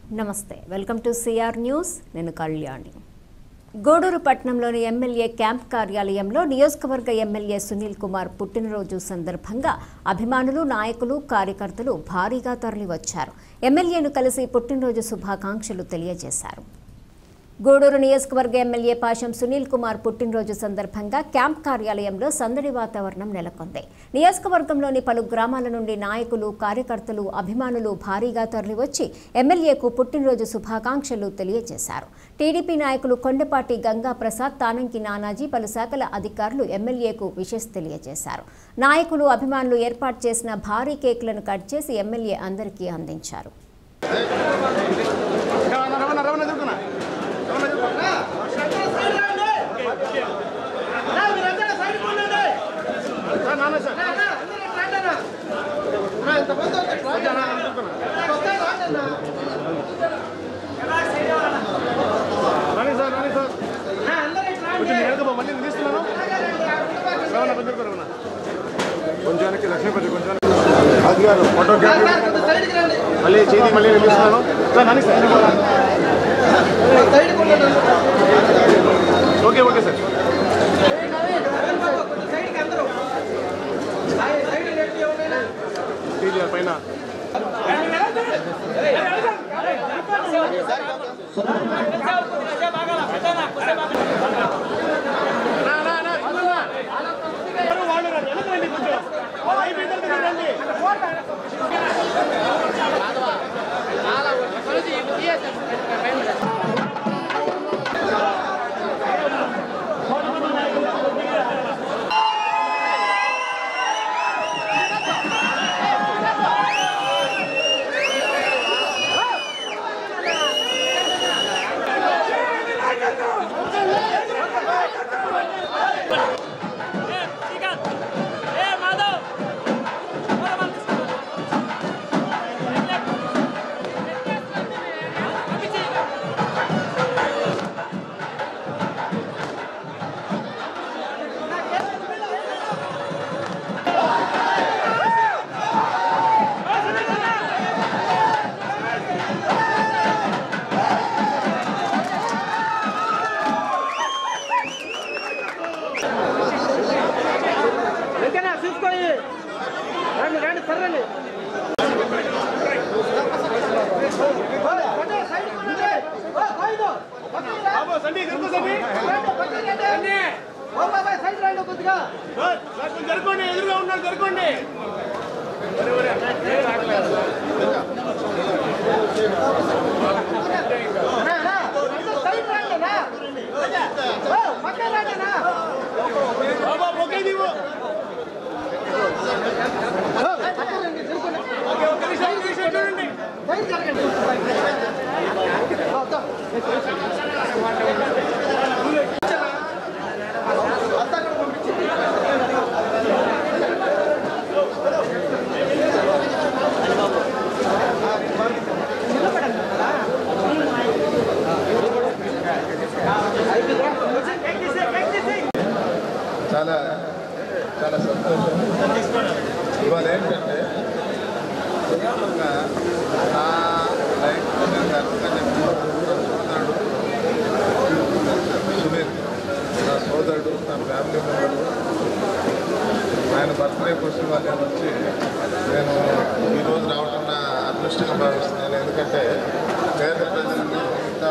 నమస్తే welcome to CR news నేను కళ్యాణి గూడూరు పట్టణంలోని ఎమ్మెల్యే క్యాంప్ కార్యాలయంలో నియోజకవర్గ ఎమ్మెల్యే సునీల్ కుమార్ పుట్టినరోజు సందర్భంగా అభిమానులు నాయకులు కార్యకర్తలు భారీగా తరలివచ్చారు ఎమ్మెల్యేను కలిసి పుట్టినరోజు శుభాకాంక్షలు తెలియజేశారు గూడూరు నియోజకవర్గ ఎమ్మెల్యే పాషం సునీల్ కుమార్ పుట్టినరోజు సందర్భంగా క్యాంప్ కార్యాలయంలో సందడి వాతావరణం నెలకొంది నియోజకవర్గంలోని పలు గ్రామాల నుండి నాయకులు కార్యకర్తలు అభిమానులు భారీగా తరలివచ్చి ఎమ్మెల్యేకు పుట్టినరోజు శుభాకాంక్షలు తెలియజేశారు టీడీపీ నాయకులు కొండపాటి గంగా ప్రసాద్ తానంకి నానాజీ పలు శాఖల అధికారులు ఎమ్మెల్యేకు విషెస్ తెలియజేశారు నాయకులు అభిమానులు ఏర్పాటు చేసిన భారీ కేకులను కట్ చేసి ఎమ్మెల్యే అందరికీ అందించారు కొంచెం లక్ష్మీపతి కొంచెం అది గారు ఫోటో మళ్ళీ చేతి మళ్ళీ నిలుస్తున్నాను ఓకే ఓకే సార్ పైన జరుకోండి ఎదురుగా ఉన్నారు జరుకోండి చాలా చాలా సంతోషం ఇవాళ ఏంటంటే నా లైఫ్లో నేను గర్వంగా చెప్తున్నాను సునీల్ నా సోదరుడు నా ఫ్యామిలీ మెంబరు ఆయన బర్త్డే కోసం వాళ్ళు వచ్చి నేను ఈరోజు రావడం నా అదృష్టంగా భావిస్తున్నాను ఎందుకంటే పేద ప్రజలను ఇంత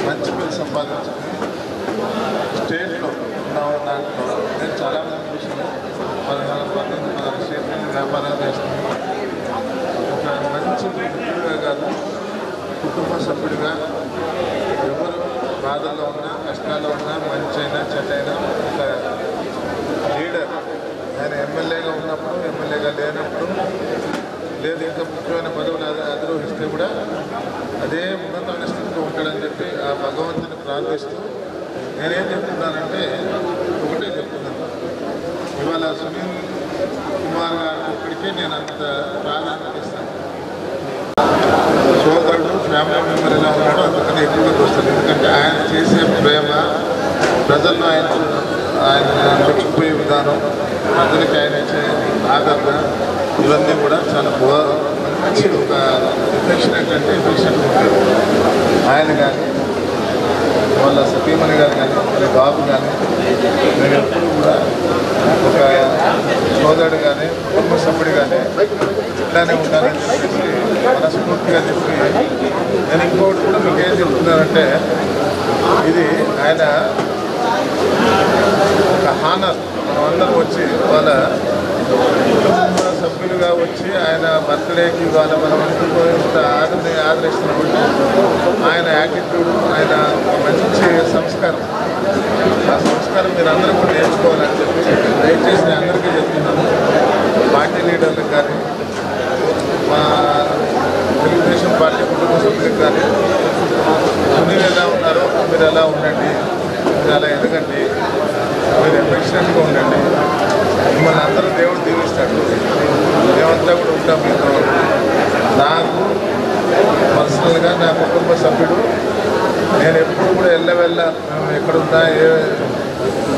మంచి పేరు సంపాదించుకుని స్టేట్లో దాంట్లో నేను చాలామంది చూసాను 14 స్టేట్మెంట్ వ్యాపారాలు చేస్తున్నాను ఒక మంచి వ్యక్తిగా కాదు కుటుంబ సభ్యుడిగా ఎవరు బాధల్లో ఉన్నా కష్టాల్లో ఉన్నా మంచి అయినా చెడ్డైనా ఒక లీడర్ ఆయన ఎమ్మెల్యేగా ఉన్నప్పుడు ఎమ్మెల్యేగా లేనప్పుడు లేదు ఇంకా ముఖ్యమైన పదవులు అధిరోహిస్తే కూడా అదే ఉన్నతమైన స్థితిలో ఉంటాడని చెప్పి ఆ భగవంతుని ప్రార్థిస్తూ నేనేం చెప్తున్నానంటే ఒకటే చెప్తున్నాను ఇవాళ సునీల్ కుమార్ గారు ఒక్కడికే నేను అంత ప్రాధాన్యత ఇస్తాను సోదరుడు ఫ్యామిలీ మెంబర్ ఎలా ఉన్నాడో అందుకని ఎక్కువగా వస్తాను ఎందుకంటే ఆయన చేసే ప్రేమ ప్రజల్లో ఆయన నడిచిపోయే విధానం ప్రజలకి ఆయన ఇచ్చే ఆదరణ ఇవన్నీ కూడా చాలా మంచి ఒక రిఫ్లెక్షన్ ఏంటంటే ఇన్ఫెక్షన్ ఆయన కానీ వాళ్ళ సతీమణి గారు కానీ వాళ్ళ బాబు కానీ నేను ఎప్పుడు కూడా ఒక సోదరుడు కానీ కుటుంబ సభ్యుడు కానీ ఇట్లానే ఉండాలని చెప్పేసి మనస్ఫూర్తిగా చెప్పి నేను ఇంకొకటి కూడా మీకు ఏం చెప్తున్నానంటే ఇది ఆయన ఒక హానర్ మనమందరం వచ్చి వాళ్ళ కుటుంబ సభ్యులుగా వచ్చి ఆయన బర్త్డేకి ఇవాళ మనం ఆదరిస్తున్నామంటే ఆయన యాటిట్యూడ్ ఆయన మంచి సంస్కారం ఆ సంస్కారం మీరు అందరూ కూడా నేర్చుకోవాలని చెప్పి దయచేసి నేను అందరికీ చెప్తున్నాను పార్టీ లీడర్లకు కానీ మా తెలుగుదేశం పార్టీ కుటుంబ సభ్యులకు కానీ సునీల్ ఎలా ఉన్నారో మీరు ఎలా ఉండండి మీరు అలా ఎదగండి మీరు ఎఫెక్షనెంట్గా ఉండండి మిమ్మల్ని అందరూ దేవుడు దీవిస్తాడు మేమంతా కూడా ఉంటాం మీతో నాకు పర్సనల్గా నా కుటుంబ సభ్యుడు నేను ఎప్పుడు కూడా వెళ్ళ మేము ఎక్కడున్నా ఏ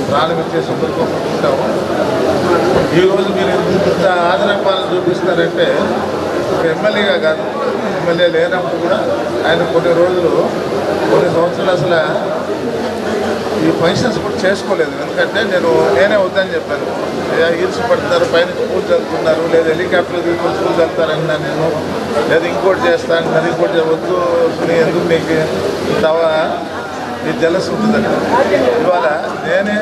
ప్రాణం ఇచ్చే సందర్భం ఉంటాము ఈరోజు మీరు ఇంత ఆదరపాలను చూపిస్తారంటే ఒక ఎమ్మెల్యేగా కాదు ఎమ్మెల్యే లేనప్పుడు కూడా ఆయన కొన్ని రోజులు కొన్ని సంవత్సరాలు అసలు ఈ ఫంక్షన్స్ కూడా చేసుకోలేదు ఎందుకంటే నేనే వద్దని చెప్పాను ఈర్చి పడుతున్నారు పైన పూలు చల్లుతున్నారు లేదా హెలికాప్టర్లు తీసుకొని పూలు చల్లుతారన్నా నేను లేదా ఇంకోటి చేస్తాను అది ఇంకోటి వద్దు ఎందుకు నీకు తవా నీ జలస్ ఉంటుందని ఇవాళ నేనే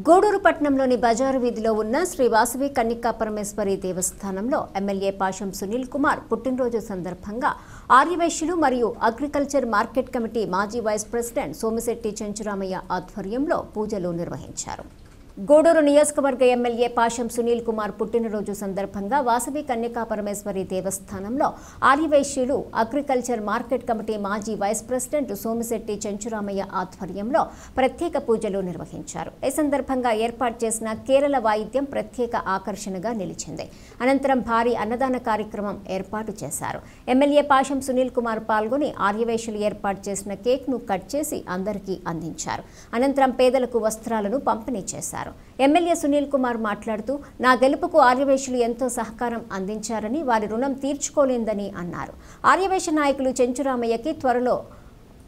గూడూరు పట్టణంలోని బజారు వీధిలో ఉన్న శ్రీ వాసవి కన్నికా పరమేశ్వరి దేవస్థానంలో ఎమ్మెల్యే పాశం సునీల్ కుమార్ పుట్టినరోజు సందర్భంగా ఆర్యవైశ్యులు మరియు అగ్రికల్చర్ మార్కెట్ కమిటీ మాజీ వైస్ ప్రెసిడెంట్ సోమిశెట్టి చెంచురామయ్య ఆధ్వర్యంలో పూజలు నిర్వహించారు. గూడూరు నియోజకవర్గ ఎమ్మెల్యే పాశం సునీల్ కుమార్ పుట్టినరోజు సందర్భంగా వాసవి కన్యకా పరమేశ్వరి దేవస్థానంలో ఆర్యవైశ్యులు అగ్రికల్చర్ మార్కెట్ కమిటీ మాజీ వైస్ ప్రెసిడెంట్ సోమిశెట్టి చెంచురామయ్య ఆధ్వర్యంలో ప్రత్యేక పూజలు నిర్వహించారు. ఈ సందర్భంగా ఏర్పాటు చేసిన కేరళ వాయిద్యం ప్రత్యేక ఆకర్షణగా నిలిచింది. అనంతరం భారీ అన్నదాన కార్యక్రమం ఏర్పాటు చేశారు. ఎమ్మెల్యే పాశం సునీల్ కుమార్ పాల్గొని ఆర్యవైశ్యులు ఏర్పాటు చేసిన కేక్ను కట్ చేసి అందరికీ అందించారు. అనంతరం పేదలకు వస్త్రాలను పంపిణీ చేశారు. ఎమ్మెల్యే సునీల్ కుమార్ మాట్లాడుతూ నా గెలుపుకు ఆర్యవైశ్యులు ఎంతో సహకారం అందించారని వారి రుణం తీర్చుకోలేందని అన్నారు. ఆర్యవైశ్య నాయకులు చెంచురామయ్యకి త్వరలో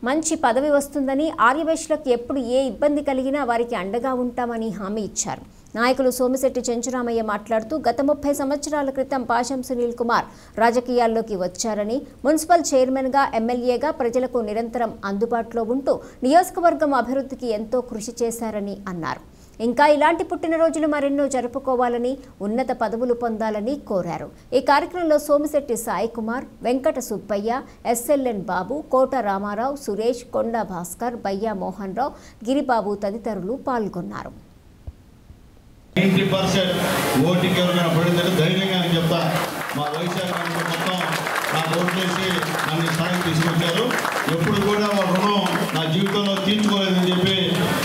మంచి పదవి వస్తుందని ఆర్యవైశ్యులకు ఎప్పుడు ఏ ఇబ్బంది కలిగినా వారికి అండగా ఉంటామని హామీ ఇచ్చారు. నాయకులు సోమిశెట్టి చెంచురామయ్య మాట్లాడుతూ గత 30 సంవత్సరాల క్రితం పాశం సునీల్ కుమార్ రాజకీయాల్లోకి వచ్చారని మున్సిపల్ చైర్మన్గా ఎమ్మెల్యేగా ప్రజలకు నిరంతరం అందుబాటులో ఉంటూ నియోజకవర్గం అభివృద్ధికి ఎంతో కృషి చేశారని అన్నారు. ఇంకా ఇలాంటి పుట్టినరోజులు మరెన్నో జరుపుకోవాలని ఉన్నత పదవులు పొందాలని కోరారు. ఈ కార్యక్రమంలో సోమిశెట్టి సాయి కుమార్, వెంకట సుబ్బయ్య, ఎస్ఎల్ఎన్ బాబు, కోట రామారావు, సురేష్, కొండ భాస్కర్, బయ్యా మోహన్ రావు, గిరిబాబు తదితరులు పాల్గొన్నారు. 90% ఓటింగ్ ఎవరైనా పడిందంటే ధైర్యంగా అని చెప్తా. మా వైశాఖానికి మొత్తం నాకు ఓట్లేసి నన్ను స్థాయికి తీసుకొచ్చారు. ఎప్పుడు కూడా వాళ్ళ రుణం నా జీవితంలో తీర్చుకోలేదని చెప్పి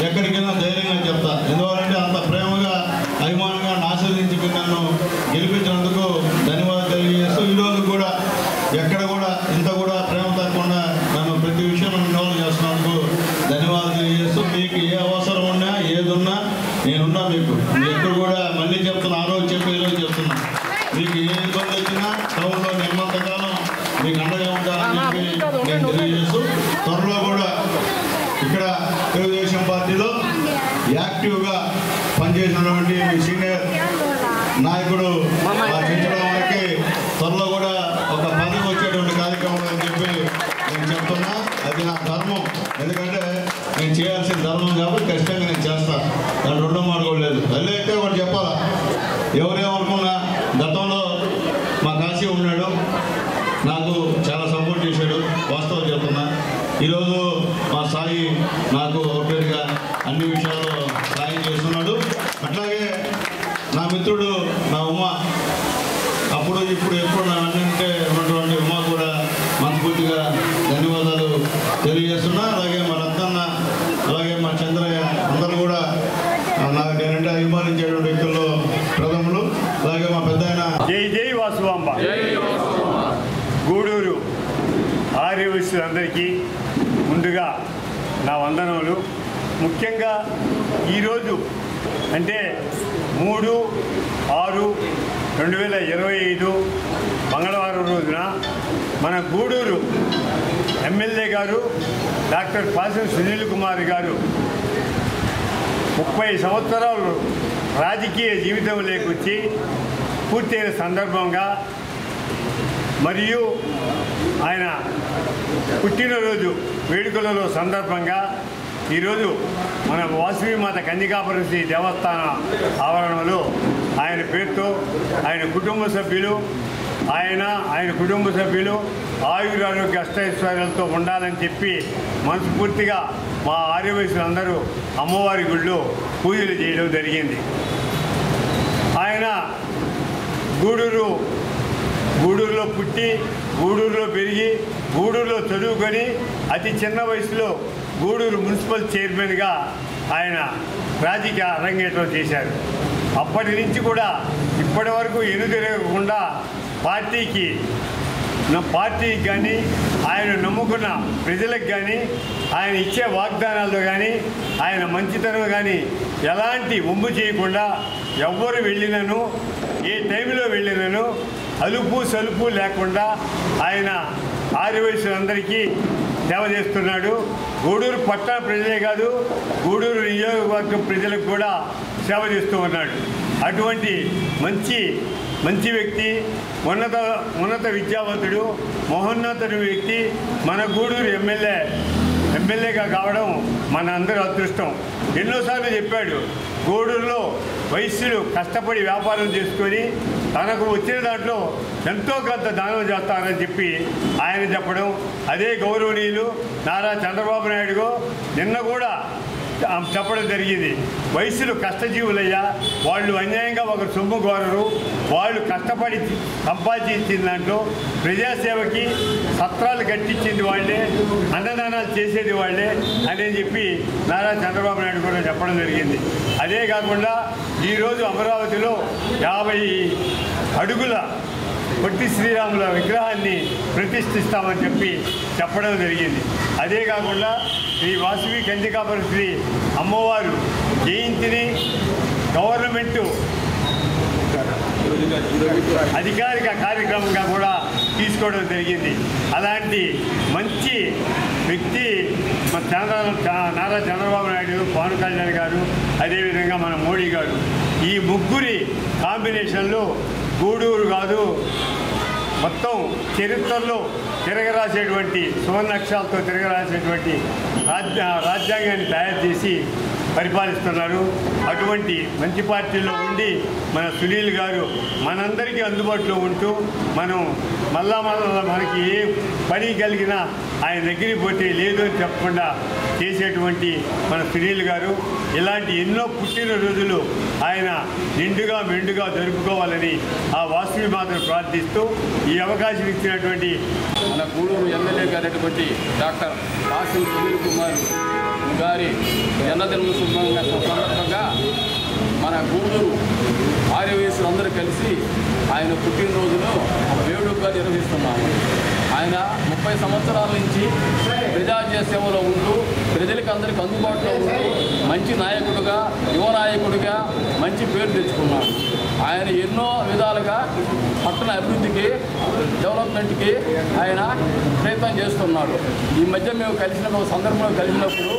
ఎక్కడికైనా ధైర్యంగా చెప్తా. ఎందువల్లంటే అంత ప్రేమగా అభిమానంగా ఆశీర్వదించి నన్ను గెలిపించినందుకు ధన్యవాదాలు తెలియజేస్తూ ఈరోజు కూడా ఎక్కడ కూడా ఇంత కూడా ప్రేమ తగ్గకుండా నన్ను ప్రతి విషయంలో ఇన్వాల్వ్ చేస్తున్నందుకు ధన్యవాదాలు తెలియజేస్తూ మీకు ఏ అవసరం ఉన్నా ఏదున్నా నేనున్నా. మీకు ఎక్కడ కూడా మళ్ళీ చెప్తున్నా, ఆ రోజు చెప్పి ఈరోజు చెప్తున్నా, మీకు ఏ ఇబ్బంది వచ్చినా టౌన్లో నిర్మాతకాలం మీకు అండగా ఉంటారని చెప్పి నేను తెలియజేస్తూ త్వరలో కూడా ఇక్కడ తెలుగుదేశం పార్టీలో యాక్టివ్గా పనిచేసినటువంటి మీ సీనియర్ నాయకుడు చెంచడానికి త్వరలో కూడా ఒక పదవి వచ్చేటువంటి కార్యక్రమం అని చెప్పి నేను చెప్తున్నా. అది నా ధర్మం, ఎందుకంటే నేను చేయాల్సిన ధర్మం కాబట్టి ఖచ్చితంగా నేను చేస్తాను. దాని రెండో మాట కూడా లేదు. అల్లే అయితే ఒకటి చెప్పాలా, ఎవరేమనుకున్నా గతంలో మా కాశీ ఉన్నాడు, నాకు చాలా సపోర్ట్ చేశాడు, వాస్తవం చెప్తున్నా. ఈరోజు మా సాయి నాకు ఒకటిగా అన్ని విషయాల్లో సాయం చేస్తున్నాడు. అట్లాగే నా మిత్రుడు నా ఉమ్మ, అప్పుడు ఇప్పుడు ఎప్పుడు నా అన్నింటే ఉన్నటువంటి ఉమ్మ కూడా మనస్ఫూర్తిగా ధన్యవాదాలు తెలియజేస్తున్నా. అలాగే మా రత్నన్న, అలాగే మా చంద్రయ్య అందరూ కూడా నాకు నేనంటే అభిమానించేటువంటి వ్యక్తుల్లో ప్రథములు. అలాగే మా పెద్ద ఆయన జై జై వాసువాంబ. గూడూరు ఆర్యవైశ్యులందరికీ ముందుగా నా వందనములు. ముఖ్యంగా ఈరోజు అంటే 3/6/2025 మంగళవారం రోజున మన గూడూరు ఎమ్మెల్యే గారు డాక్టర్ పాసం సునీల్ కుమార్ గారు 30 సంవత్సరాలు రాజకీయ జీవితంలోకి వచ్చి పూర్తయిన సందర్భంగా మరియు ఆయన పుట్టినరోజు వేడుకలలో సందర్భంగా ఈరోజు మన వాసవి మాత కన్యకాపురం శ్రీ దేవస్థాన ఆవరణలో ఆయన పేరుతో ఆయన కుటుంబ సభ్యులు ఆయన కుటుంబ సభ్యులు ఆయురారోగ్య అష్టైశ్వర్యాలతో ఉండాలని చెప్పి మనస్ఫూర్తిగా మా ఆర్యవైశ్యులందరూ అమ్మవారి గుడిలో పూజలు చేయడం జరిగింది. ఆయన గూడూరులో పుట్టి గూడూరులో పెరిగి గూడూరులో చదువుకొని అతి చిన్న వయసులో గూడూరు మున్సిపల్ చైర్మన్గా ఆయన రాజకీయ అరంగేట్రం చేశారు. అప్పటి నుంచి కూడా ఇప్పటి వరకు ఎనుదిరగకుండా పార్టీకి కానీ ఆయన నమ్ముకున్న ప్రజలకు కానీ ఆయన ఇచ్చే వాగ్దానాల్లో కానీ ఆయన మంచితనం కానీ ఎలాంటి ఒమ్ము చేయకుండా ఎవ్వరు వెళ్ళినను ఏ టైంలో వెళ్ళినను అలుపు సలుపు లేకుండా ఆయన ఆర్యవైశ్యులందరికీ సేవ చేస్తున్నాడు. గూడూరు పట్టణ ప్రజలే కాదు గూడూరు నియోజకవర్గం ప్రజలకు కూడా సేవ చేస్తూ ఉన్నాడు. అటువంటి మంచి వ్యక్తి, ఉన్నత విద్యావంతుడు, మహోన్నతుడు వ్యక్తి మన గూడూరు ఎమ్మెల్యేగా కావడం మన అందరి అదృష్టం. ఎన్నోసార్లు చెప్పాడు, గూడూరులో వైశ్యులు కష్టపడి వ్యాపారం చేసుకొని తనకు వచ్చిన దాంట్లో ఎంతో కొంత దానం చేస్తారని చెప్పి ఆయన చెప్పడం, అదే గౌరవనీయులు నారా చంద్రబాబు నాయుడు నిన్న కూడా చెప్పడం జరిగింది. వైశ్యులు కష్టజీవులయ్యా, వాళ్ళు అన్యాయంగా ఒకరు సొమ్ము కోరరు, వాళ్ళు కష్టపడి సంపాదించిన దాంట్లో ప్రజాసేవకి సత్రాలు కట్టించింది వాళ్ళే, అన్నదానాలు చేసేది వాళ్ళే అని చెప్పి నారా చంద్రబాబు నాయుడు కూడా చెప్పడం జరిగింది. అదే కాకుండా ఈరోజు అమరావతిలో 50 అడుగుల పొట్టి శ్రీరాముల విగ్రహాన్ని ప్రతిష్ఠిస్తామని చెప్పి చెప్పడం జరిగింది. అదే కాకుండా శ్రీ వాసవి కన్యకాపురం శ్రీ అమ్మవారు జయంతిని గవర్నమెంటు అధికారిక కార్యక్రమంగా కూడా తీసుకోవడం జరిగింది. అలాంటి మంచి వ్యక్తి నారా చంద్రబాబు నాయుడు, పవన్ కళ్యాణ్ గారు, అదేవిధంగా మన మోడీ గారు, ఈ ముగ్గురి కాంబినేషన్లో గూడూరు కాదు మొత్తం చరిత్రలో తిరగరాసేటువంటి సువర్ణాక్షరాలతో తిరగరాసేటువంటి రాజ్యాంగాన్ని తయారు చేసి పరిపాలిస్తున్నారు. అటువంటి మంచి పార్టీలో ఉండి మన సునీల్ గారు మనందరికీ అందుబాటులో ఉంటూ మళ్ళా మనకి ఏ పని కలిగినా ఆయన దగ్గరికి పోతే లేదు అని చెప్పకుండా చేసేటువంటి మన సునీల్ గారు ఇలాంటి ఎన్నో పుట్టినరోజులు ఆయన నిండుగా మెండుగా జరుపుకోవాలని ఆ వాసవి మాతను ప్రార్థిస్తూ ఈ అవకాశం ఇచ్చినటువంటి మన గూడూరు ఎమ్మెల్యే గారైనటువంటి డాక్టర్ పాసం సునీల్ కుమార్ గారి జన్మదిన సందర్భంగా మన గూడూరు ఆర్యవైశ్యులందరూ కలిసి ఆయన పుట్టినరోజును వేడుకగా నిర్వహిస్తున్నాము. ఆయన 30 సంవత్సరాల నుంచి ప్రజాజీయ సేవలో ఉంటూ ప్రజలకు అందరికీ అందుబాటులో ఉంటూ మంచి నాయకుడిగా, యువ నాయకుడిగా మంచి పేరు తెచ్చుకున్నాడు. ఆయన ఎన్నో విధాలుగా పట్టణ అభివృద్ధికి, డెవలప్మెంట్కి ఆయన ప్రయత్నం చేస్తున్నాడు. ఈ మధ్య మేము సందర్భంలో కలిసినప్పుడు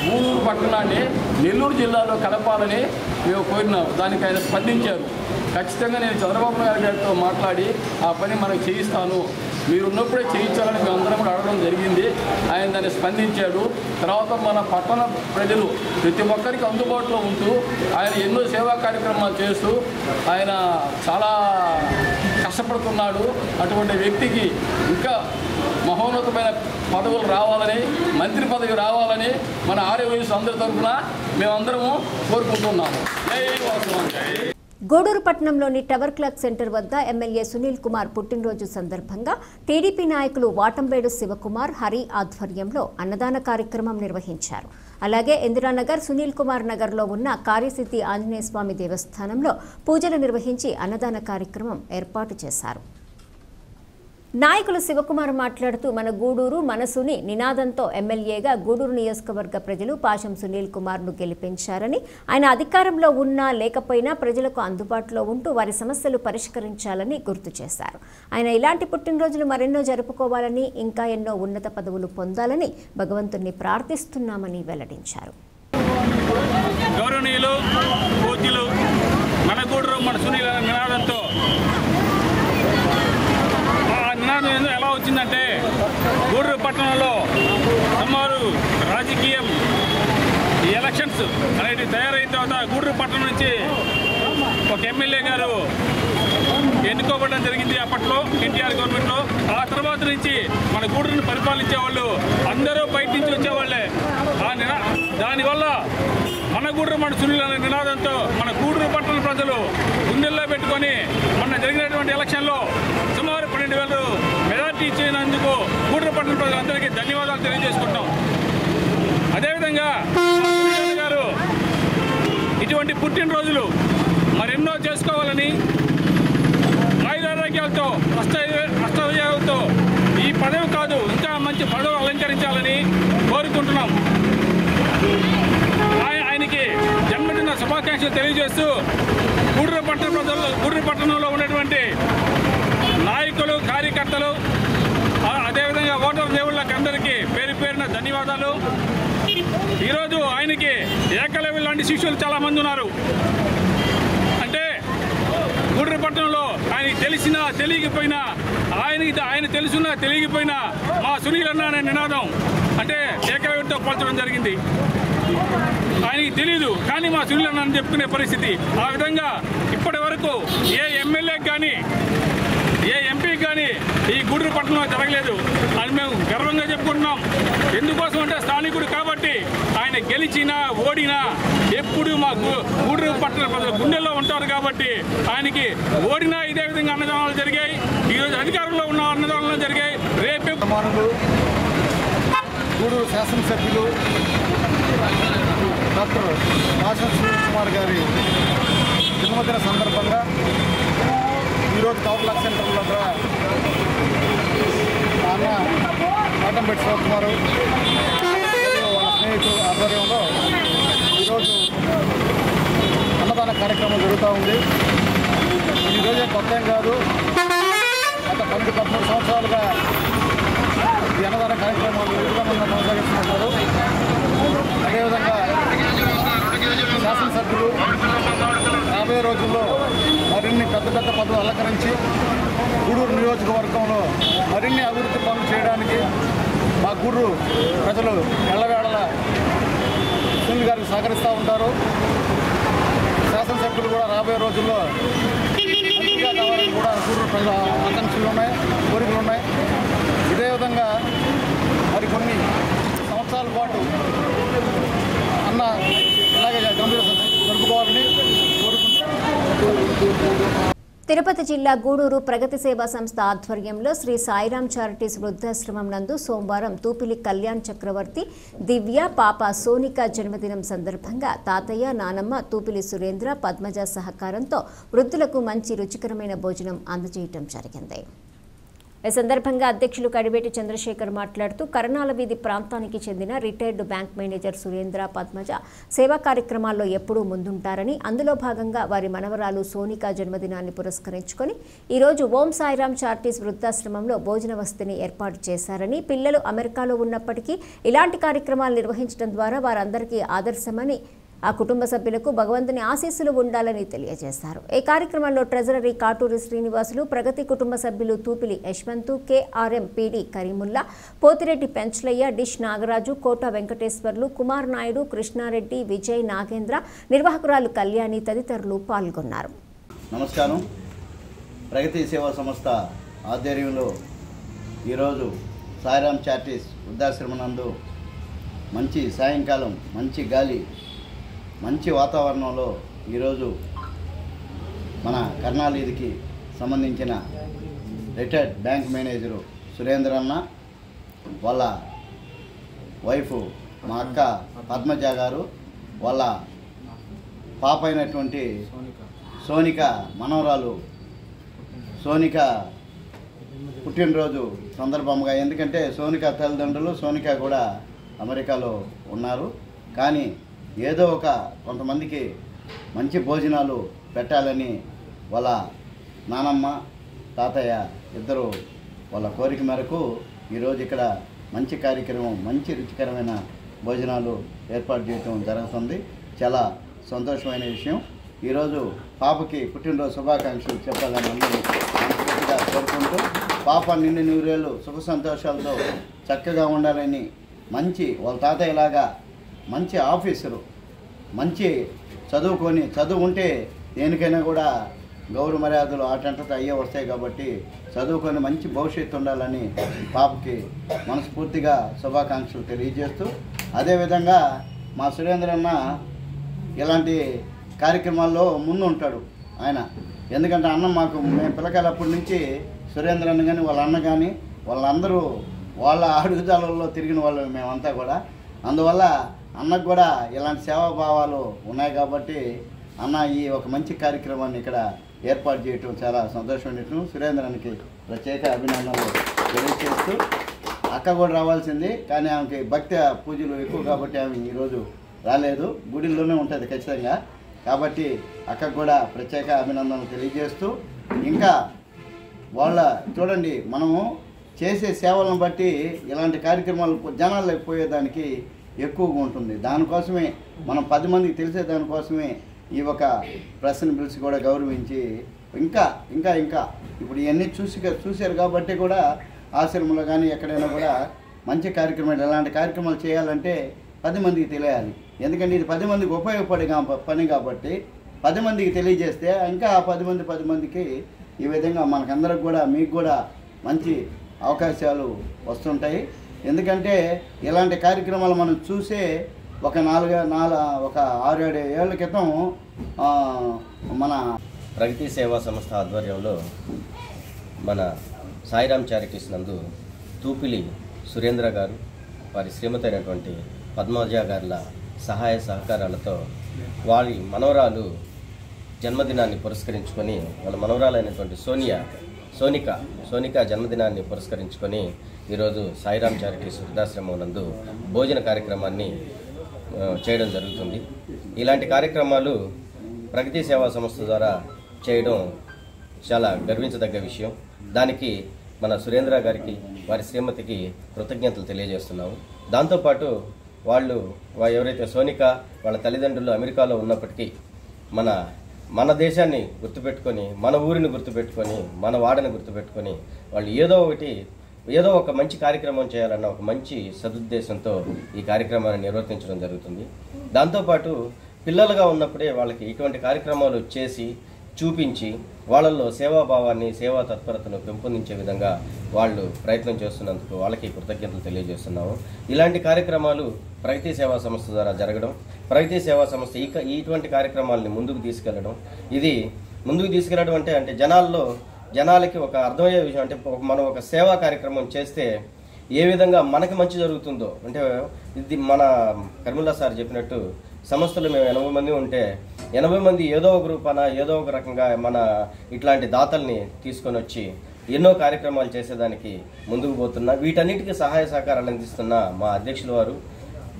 గూడూరు పట్టణాన్ని నెల్లూరు జిల్లాలో కలపాలని మేము కోరినాం. దానికి ఆయన స్పందించారు. ఖచ్చితంగా నేను చంద్రబాబు నాయుడు గారితో మాట్లాడి ఆ పని మనకు చేయిస్తాను, మీరున్నప్పుడే చేయించాలని మేము అందరం కూడా అడగడం జరిగింది. ఆయన దాన్ని స్పందించాడు. తర్వాత మన పట్టణ ప్రజలు ప్రతి ఒక్కరికి అందుబాటులో ఉంటూ ఆయన ఎన్నో సేవా కార్యక్రమాలు చేస్తూ ఆయన చాలా కష్టపడుతున్నాడు. అటువంటి వ్యక్తికి ఇంకా మహోన్నతమైన పదవులు రావాలని, మంత్రి పదవి రావాలని మన ఆర్యవైశ్యులు అందరి తరఫున మేమందరము కోరుకుంటున్నాము. జై వాసవి. గూడూరు పట్టణంలోని టవర్ క్లాక్ సెంటర్ వద్ద ఎమ్మెల్యే సునీల్ కుమార్ పుట్టినరోజు సందర్భంగా టీడీపీ నాయకులు వాటంబేడు శివకుమార్, హరి ఆధ్వర్యంలో అన్నదాన కార్యక్రమం నిర్వహించారు. అలాగే ఇందిరానగర్, సునీల్ కుమార్ నగర్లో ఉన్న కార్యసిద్ధి ఆంజనేయ స్వామి దేవస్థానంలో పూజలు నిర్వహించి అన్నదాన కార్యక్రమం ఏర్పాటు చేశారు. నాయకులు శివకుమార్ మాట్లాడుతూ మన గూడూరు మనసుని నినాదంతో ఎమ్మెల్యేగా గూడూరు నియోజకవర్గ ప్రజలు పాశం సునీల్ కుమార్ను గెలిపించారని, ఆయన అధికారంలో ఉన్నా లేకపోయినా ప్రజలకు అందుబాటులో ఉంటూ వారి సమస్యలు పరిష్కరించాలని గుర్తు చేశారు. ఆయన ఇలాంటి పుట్టినరోజులు మరెన్నో జరుపుకోవాలని, ఇంకా ఎన్నో ఉన్నత పదవులు పొందాలని భగవంతుణ్ణి ప్రార్థిస్తున్నామని వెల్లడించారు. గౌరవనీయులు పూజ్యులు మన గూడూరు మన సునీల్ నినాదంతో నినాదం ఎలా వచ్చిందంటే, గూడూరు పట్టణంలో సుమారు రాజకీయం ఈ ఎలక్షన్స్ అనేది తయారైన తర్వాత గూడూరు పట్టణం నుంచి ఒక ఎమ్మెల్యే గారు ఎన్నుకోబడడం జరిగింది. అప్పట్లో ఎన్టీఆర్ గవర్నమెంట్లో. ఆ తర్వాత నుంచి మన గూడూరుని పరిపాలించే వాళ్ళు అందరూ బయట నుంచి వచ్చేవాళ్ళే. దానివల్ల మన గూడూరు మన సునీల్ అనే నినాదంతో మన గూడూరు పట్టణ ప్రజలు గుండెల్లో పెట్టుకొని మొన్న జరిగినటువంటి ఎలక్షన్లో సుమారు 12,000 మెజార్టీ ఇచ్చినందుకు గూడూరు పట్టణ ప్రజలందరికీ ధన్యవాదాలు తెలియజేసుకుంటాం. అదేవిధంగా గారు ఇటువంటి పుట్టినరోజులు మరెన్నో చేసుకోవాలని, ఆయురారోగ్యాలతో అష్టవిజయాలతో ఈ పదవి కాదు ఇంకా మంచి పదవి అలంకరించాలని కోరుకుంటున్నాం. ఆయనకి జన్మదిన శుభాకాంక్షలు తెలియజేస్తూ గూడూరు పట్టణ ప్రజలు, గూడూరు పట్టణంలో ఉన్నటువంటి నాయకులు, కార్యకర్తలు, అదేవిధంగా ఓటర్ దేవుళ్ళకి అందరికీ పేరు పేరున ధన్యవాదాలు. ఈరోజు ఆయనకి ఏకలవ్య లాంటి శిష్యులు చాలామంది ఉన్నారు. అంటే గూడూరు పట్టణంలో ఆయనకి తెలిసినా తెలియకపోయినా, ఆయన తెలుసున్నా తెలియకపోయినా మా సునీల్ అన్న అనే నినాదం అంటే ఏకలవ్యంతో పోల్చడం జరిగింది. ఆయనకి తెలియదు కానీ మా సునీల్ అన్న అని చెప్పుకునే పరిస్థితి. ఆ విధంగా ఇప్పటి వరకు ఏ ఎమ్మెల్యేకి కానీ ఏ ఎంపీకి కానీ ఈ గూడూరు పట్టణంలో జరగలేదు అని మేము గర్వంగా చెప్పుకుంటున్నాం. ఎందుకోసం అంటే స్థానికుడు కాబట్టి ఆయన గెలిచినా ఓడినా ఎప్పుడు మా గూడూరు పట్టణ ప్రజలు గుండెల్లో ఉంటారు కాబట్టి ఆయనకి ఓడినా ఇదే విధంగా అన్నదానాలు జరిగాయి. ఈరోజు అధికారంలో ఉన్న అన్నదానాలు జరిగాయి. రేపే గూడూరు శాసనసభ్యులు డాక్టర్ పాశం సునీల్ కుమార్ గారి జన్మదిన సందర్భంగా ఈరోజు కవర్లాక్ సెంటర్ దగ్గర మా అన్న కాటంపేట శివకుమార్ వాళ్ళ స్నేహితుల ఆధ్వర్యంలో ఈరోజు అన్నదాన కార్యక్రమం జరుగుతూ ఉంది. ఈరోజే కొత్త ఏం కాదు, గత 12-13 సంవత్సరాలుగా ఈ అన్నదాన కార్యక్రమాలు విధంగా కొనసాగిస్తున్నారు. అదేవిధంగా శాసనసభ్యులు రాబోయే రోజుల్లో మరిన్ని పెద్ద పెద్ద పదవులు అలంకరించి గూడూరు నియోజకవర్గంలో మరిన్ని అభివృద్ధి పనులు చేయడానికి మా గూడూరు ప్రజలు ఎల్లవేళలా సునీల్ గారికి సహకరిస్తూ ఉంటారు. శాసనసభ్యులు కూడా రాబోయే రోజుల్లో మంచిగా కావాలని కూడా గూడూరు ప్రజల ఆకాంక్షలు ఉన్నాయి, కోరికలు ఉన్నాయి. ఇదే విధంగా మరికొన్ని సంవత్సరాల పాటు అన్న ఇలాగే జరుపుకోవాలని కోరుకుంటున్నాను. తిరుపతి జిల్లా గూడూరు ప్రగతి సేవా సంస్థ ఆధ్వర్యంలో శ్రీ సాయిరాం చారిటీస్ వృద్ధాశ్రమం నందు సోమవారం తూపిలి కళ్యాణ్ చక్రవర్తి, దివ్య, పాప సోనిక జన్మదినం సందర్భంగా తాతయ్య, నానమ్మ, తూపిలి సురేంద్ర, పద్మజ సహకారంతో వృద్ధులకు మంచి రుచికరమైన భోజనం అందజేయటం జరిగింది. ఈ సందర్భంగా అధ్యక్షులు కడివేటి చంద్రశేఖర్ మాట్లాడుతూ కరణాల వీధి ప్రాంతానికి చెందిన retired bank manager Surendra, Padmaja సేవా కార్యక్రమాల్లో ఎప్పుడూ ముందుంటారని, అందులో భాగంగా వారి మనవరాలు సోనిక జన్మదినాన్ని పురస్కరించుకొని ఈరోజు ఓం సాయిరాం చారిటీస్ వృద్ధాశ్రమంలో భోజన వసతిని ఏర్పాటు చేశారని, పిల్లలు అమెరికాలో ఉన్నప్పటికీ ఇలాంటి కార్యక్రమాలు నిర్వహించడం ద్వారా వారందరికీ ఆదర్శమని, ఆ కుటుంబ సభ్యులకు భగవంతుని ఆశీస్సులు ఉండాలని తెలియజేశారు. ఈ కార్యక్రమంలో ట్రెజరరీ కాటూరి శ్రీనివాసులు, ప్రగతి కుటుంబ సభ్యులు Tupili Yashwanth, KRM PD Karimulla, Pothireddy Penchalaiah, dish Nagaraju, Kota Venkateswarlu, Kumar Naidu, Krishnareddy, Vijay, Nagendra, నిర్వాహకురాలు కళ్యాణి తదితరులు పాల్గొన్నారు. నమస్కారం. ప్రగతి సేవా సంస్థ ఆధ్వర్యంలో ఈరోజు సాయిరాం చారిటీస్ వృద్ధాశ్రమం నందు మంచి సాయంకాలం, మంచి గాలి, మంచి వాతావరణంలో ఈరోజు మన కర్ణాలీదికి సంబంధించిన రిటైర్డ్ బ్యాంక్ మేనేజరు సురేంద్ర అన్న, వాళ్ళ వైఫ్ మా అక్క పద్మజ గారు, వాళ్ళ పాప అయినటువంటి సోనిక మనవరాలు సోనిక పుట్టినరోజు సందర్భంగా, ఎందుకంటే సోనిక తల్లిదండ్రులు సోనిక కూడా అమెరికాలో ఉన్నారు. కానీ ఏదో ఒక కొంతమందికి మంచి భోజనాలు పెట్టాలని వాళ్ళ నానమ్మ తాతయ్య ఇద్దరు వాళ్ళ కోరిక మేరకు ఈరోజు ఇక్కడ మంచి కార్యక్రమం, మంచి రుచికరమైన భోజనాలు ఏర్పాటు చేయడం జరుగుతుంది. చాలా సంతోషమైన విషయం. ఈరోజు పాపకి పుట్టినరోజు శుభాకాంక్షలు చెప్పాలని అందరూ మనస్ఫూర్తిగా కోరుకుంటూ, పాప నిండు నూరేళ్ళు సుఖ సంతోషాలతో చక్కగా ఉండాలని, మంచి వాళ్ళ తాతయ్యలాగా మంచి ఆఫీసరు, మంచి చదువు ఉంటే దేనికైనా కూడా గౌరవ మర్యాదలు ఆటంటతో అయ్యే వస్తాయి. కాబట్టి చదువుకొని మంచి భవిష్యత్తు ఉండాలని పాపకి మనస్ఫూర్తిగా శుభాకాంక్షలు తెలియజేస్తూ, అదేవిధంగా మా సురేంద్ర అన్న ఇలాంటి కార్యక్రమాల్లో ముందు ఉంటాడు ఆయన. ఎందుకంటే అన్న మేము పిల్లకాయలప్పటి నుంచి సురేంద్ర అన్న కానీ వాళ్ళ అన్న కానీ వాళ్ళందరూ వాళ్ళ అడుగుజాలల్లో తిరిగిన వాళ్ళు మేమంతా కూడా. అందువల్ల అన్నకు కూడా ఇలాంటి సేవాభావాలు ఉన్నాయి. కాబట్టి అన్న ఈ ఒక మంచి కార్యక్రమాన్ని ఇక్కడ ఏర్పాటు చేయటం చాలా సంతోషమైన. సురేంద్రనికి ప్రత్యేక అభినందనలు తెలియజేస్తూ, అక్క కూడా రావాల్సింది కానీ ఆమెకి భక్తి పూజలు ఎక్కువ కాబట్టి ఆమె ఈరోజు రాలేదు. గుడిలోనే ఉంటుంది ఖచ్చితంగా. కాబట్టి అక్కకు కూడా ప్రత్యేక అభినందనలు తెలియజేస్తూ, ఇంకా వాళ్ళ చూడండి మనము చేసే సేవలను బట్టి ఇలాంటి కార్యక్రమాలు జనాలకు పోయేదానికి ఎక్కువగా ఉంటుంది. దానికోసమే మనం 10 మందికి తెలిసే దానికోసమే ఈ ఒక ప్రెస్ని పిలిచి కూడా గౌరవించి ఇంకా ఇంకా ఇంకా ఇప్పుడు ఇవన్నీ చూశారు కాబట్టి కూడా ఆశ్రమంలో కానీ ఎక్కడైనా కూడా మంచి కార్యక్రమాలు, ఇలాంటి కార్యక్రమాలు చేయాలంటే 10 మందికి తెలియాలి. ఎందుకంటే ఇది 10 మందికి ఉపయోగపడే పని కాబట్టి 10 మందికి తెలియజేస్తే ఇంకా 10 మందికి ఈ విధంగా మనకందరికి కూడా మీకు కూడా మంచి అవకాశాలు వస్తుంటాయి. ఎందుకంటే ఇలాంటి కార్యక్రమాలు మనం చూసే ఒక 6-7 ఏళ్ల క్రితం మన ప్రగతి సేవా సంస్థ ఆధ్వర్యంలో మన సాయిరామ్ చారిటీస్ నందు తూపిలి సురేంద్ర గారు వారి శ్రీమతి అయినటువంటి పద్మజ గారుల సహాయ సహకారాలతో వారి మనవరాలు జన్మదినాన్ని పురస్కరించుకొని, వాళ్ళ మనవరాలైనటువంటి సోనిక జన్మదినాన్ని పురస్కరించుకొని ఈరోజు సాయిరామ్ చారిటీస్ వృద్ధాశ్రమం నందు భోజన కార్యక్రమాన్ని చేయడం జరుగుతుంది. ఇలాంటి కార్యక్రమాలు ప్రగతి సేవా సంస్థ ద్వారా చేయడం చాలా గర్వించదగ్గ విషయం. దానికి మన సురేంద్ర గారికి వారి శ్రీమతికి కృతజ్ఞతలు తెలియజేస్తున్నాము. దాంతోపాటు వాళ్ళు ఎవరైతే సోనిక వాళ్ళ తల్లిదండ్రులు అమెరికాలో ఉన్నప్పటికీ మన దేశాన్ని గుర్తుపెట్టుకొని, మన ఊరిని గుర్తుపెట్టుకొని, మన వాడని గుర్తుపెట్టుకొని వాళ్ళు ఏదో ఒక మంచి కార్యక్రమం చేయాలన్న ఒక మంచి సదుద్దేశంతో ఈ కార్యక్రమాన్ని నిర్వర్తించడం జరుగుతుంది. దాంతోపాటు పిల్లలుగా ఉన్నప్పుడే వాళ్ళకి ఇటువంటి కార్యక్రమాలు చేసి చూపించి వాళ్ళల్లో సేవాభావాన్ని, సేవా తత్పరతను పెంపొందించే విధంగా వాళ్ళు ప్రయత్నం చేస్తున్నందుకు వాళ్ళకి కృతజ్ఞతలు తెలియజేస్తున్నాము. ఇలాంటి కార్యక్రమాలు ప్రగతి సేవా సంస్థ ద్వారా జరగడం, ప్రగతి సేవా సంస్థ ఇటువంటి కార్యక్రమాలని ముందుకు తీసుకెళ్లడం, ఇది ముందుకు తీసుకెళ్లడం అంటే జనాలకి ఒక అర్థమయ్యే విషయం. అంటే మనం ఒక సేవా కార్యక్రమం చేస్తే ఏ విధంగా మనకి మంచి జరుగుతుందో, అంటే ఇది మన కర్ముల్లా సార్ చెప్పినట్టు సంస్థలు మేము 80 మంది ఉంటే 80 మంది ఏదో ఒక రూపాన ఏదో ఒక రకంగా మన ఇట్లాంటి దాతల్ని తీసుకొని వచ్చి ఎన్నో కార్యక్రమాలు చేసేదానికి ముందుకు పోతున్నా. వీటన్నిటికీ సహాయ సహకారాలు అందిస్తున్న మా అధ్యక్షుల వారు,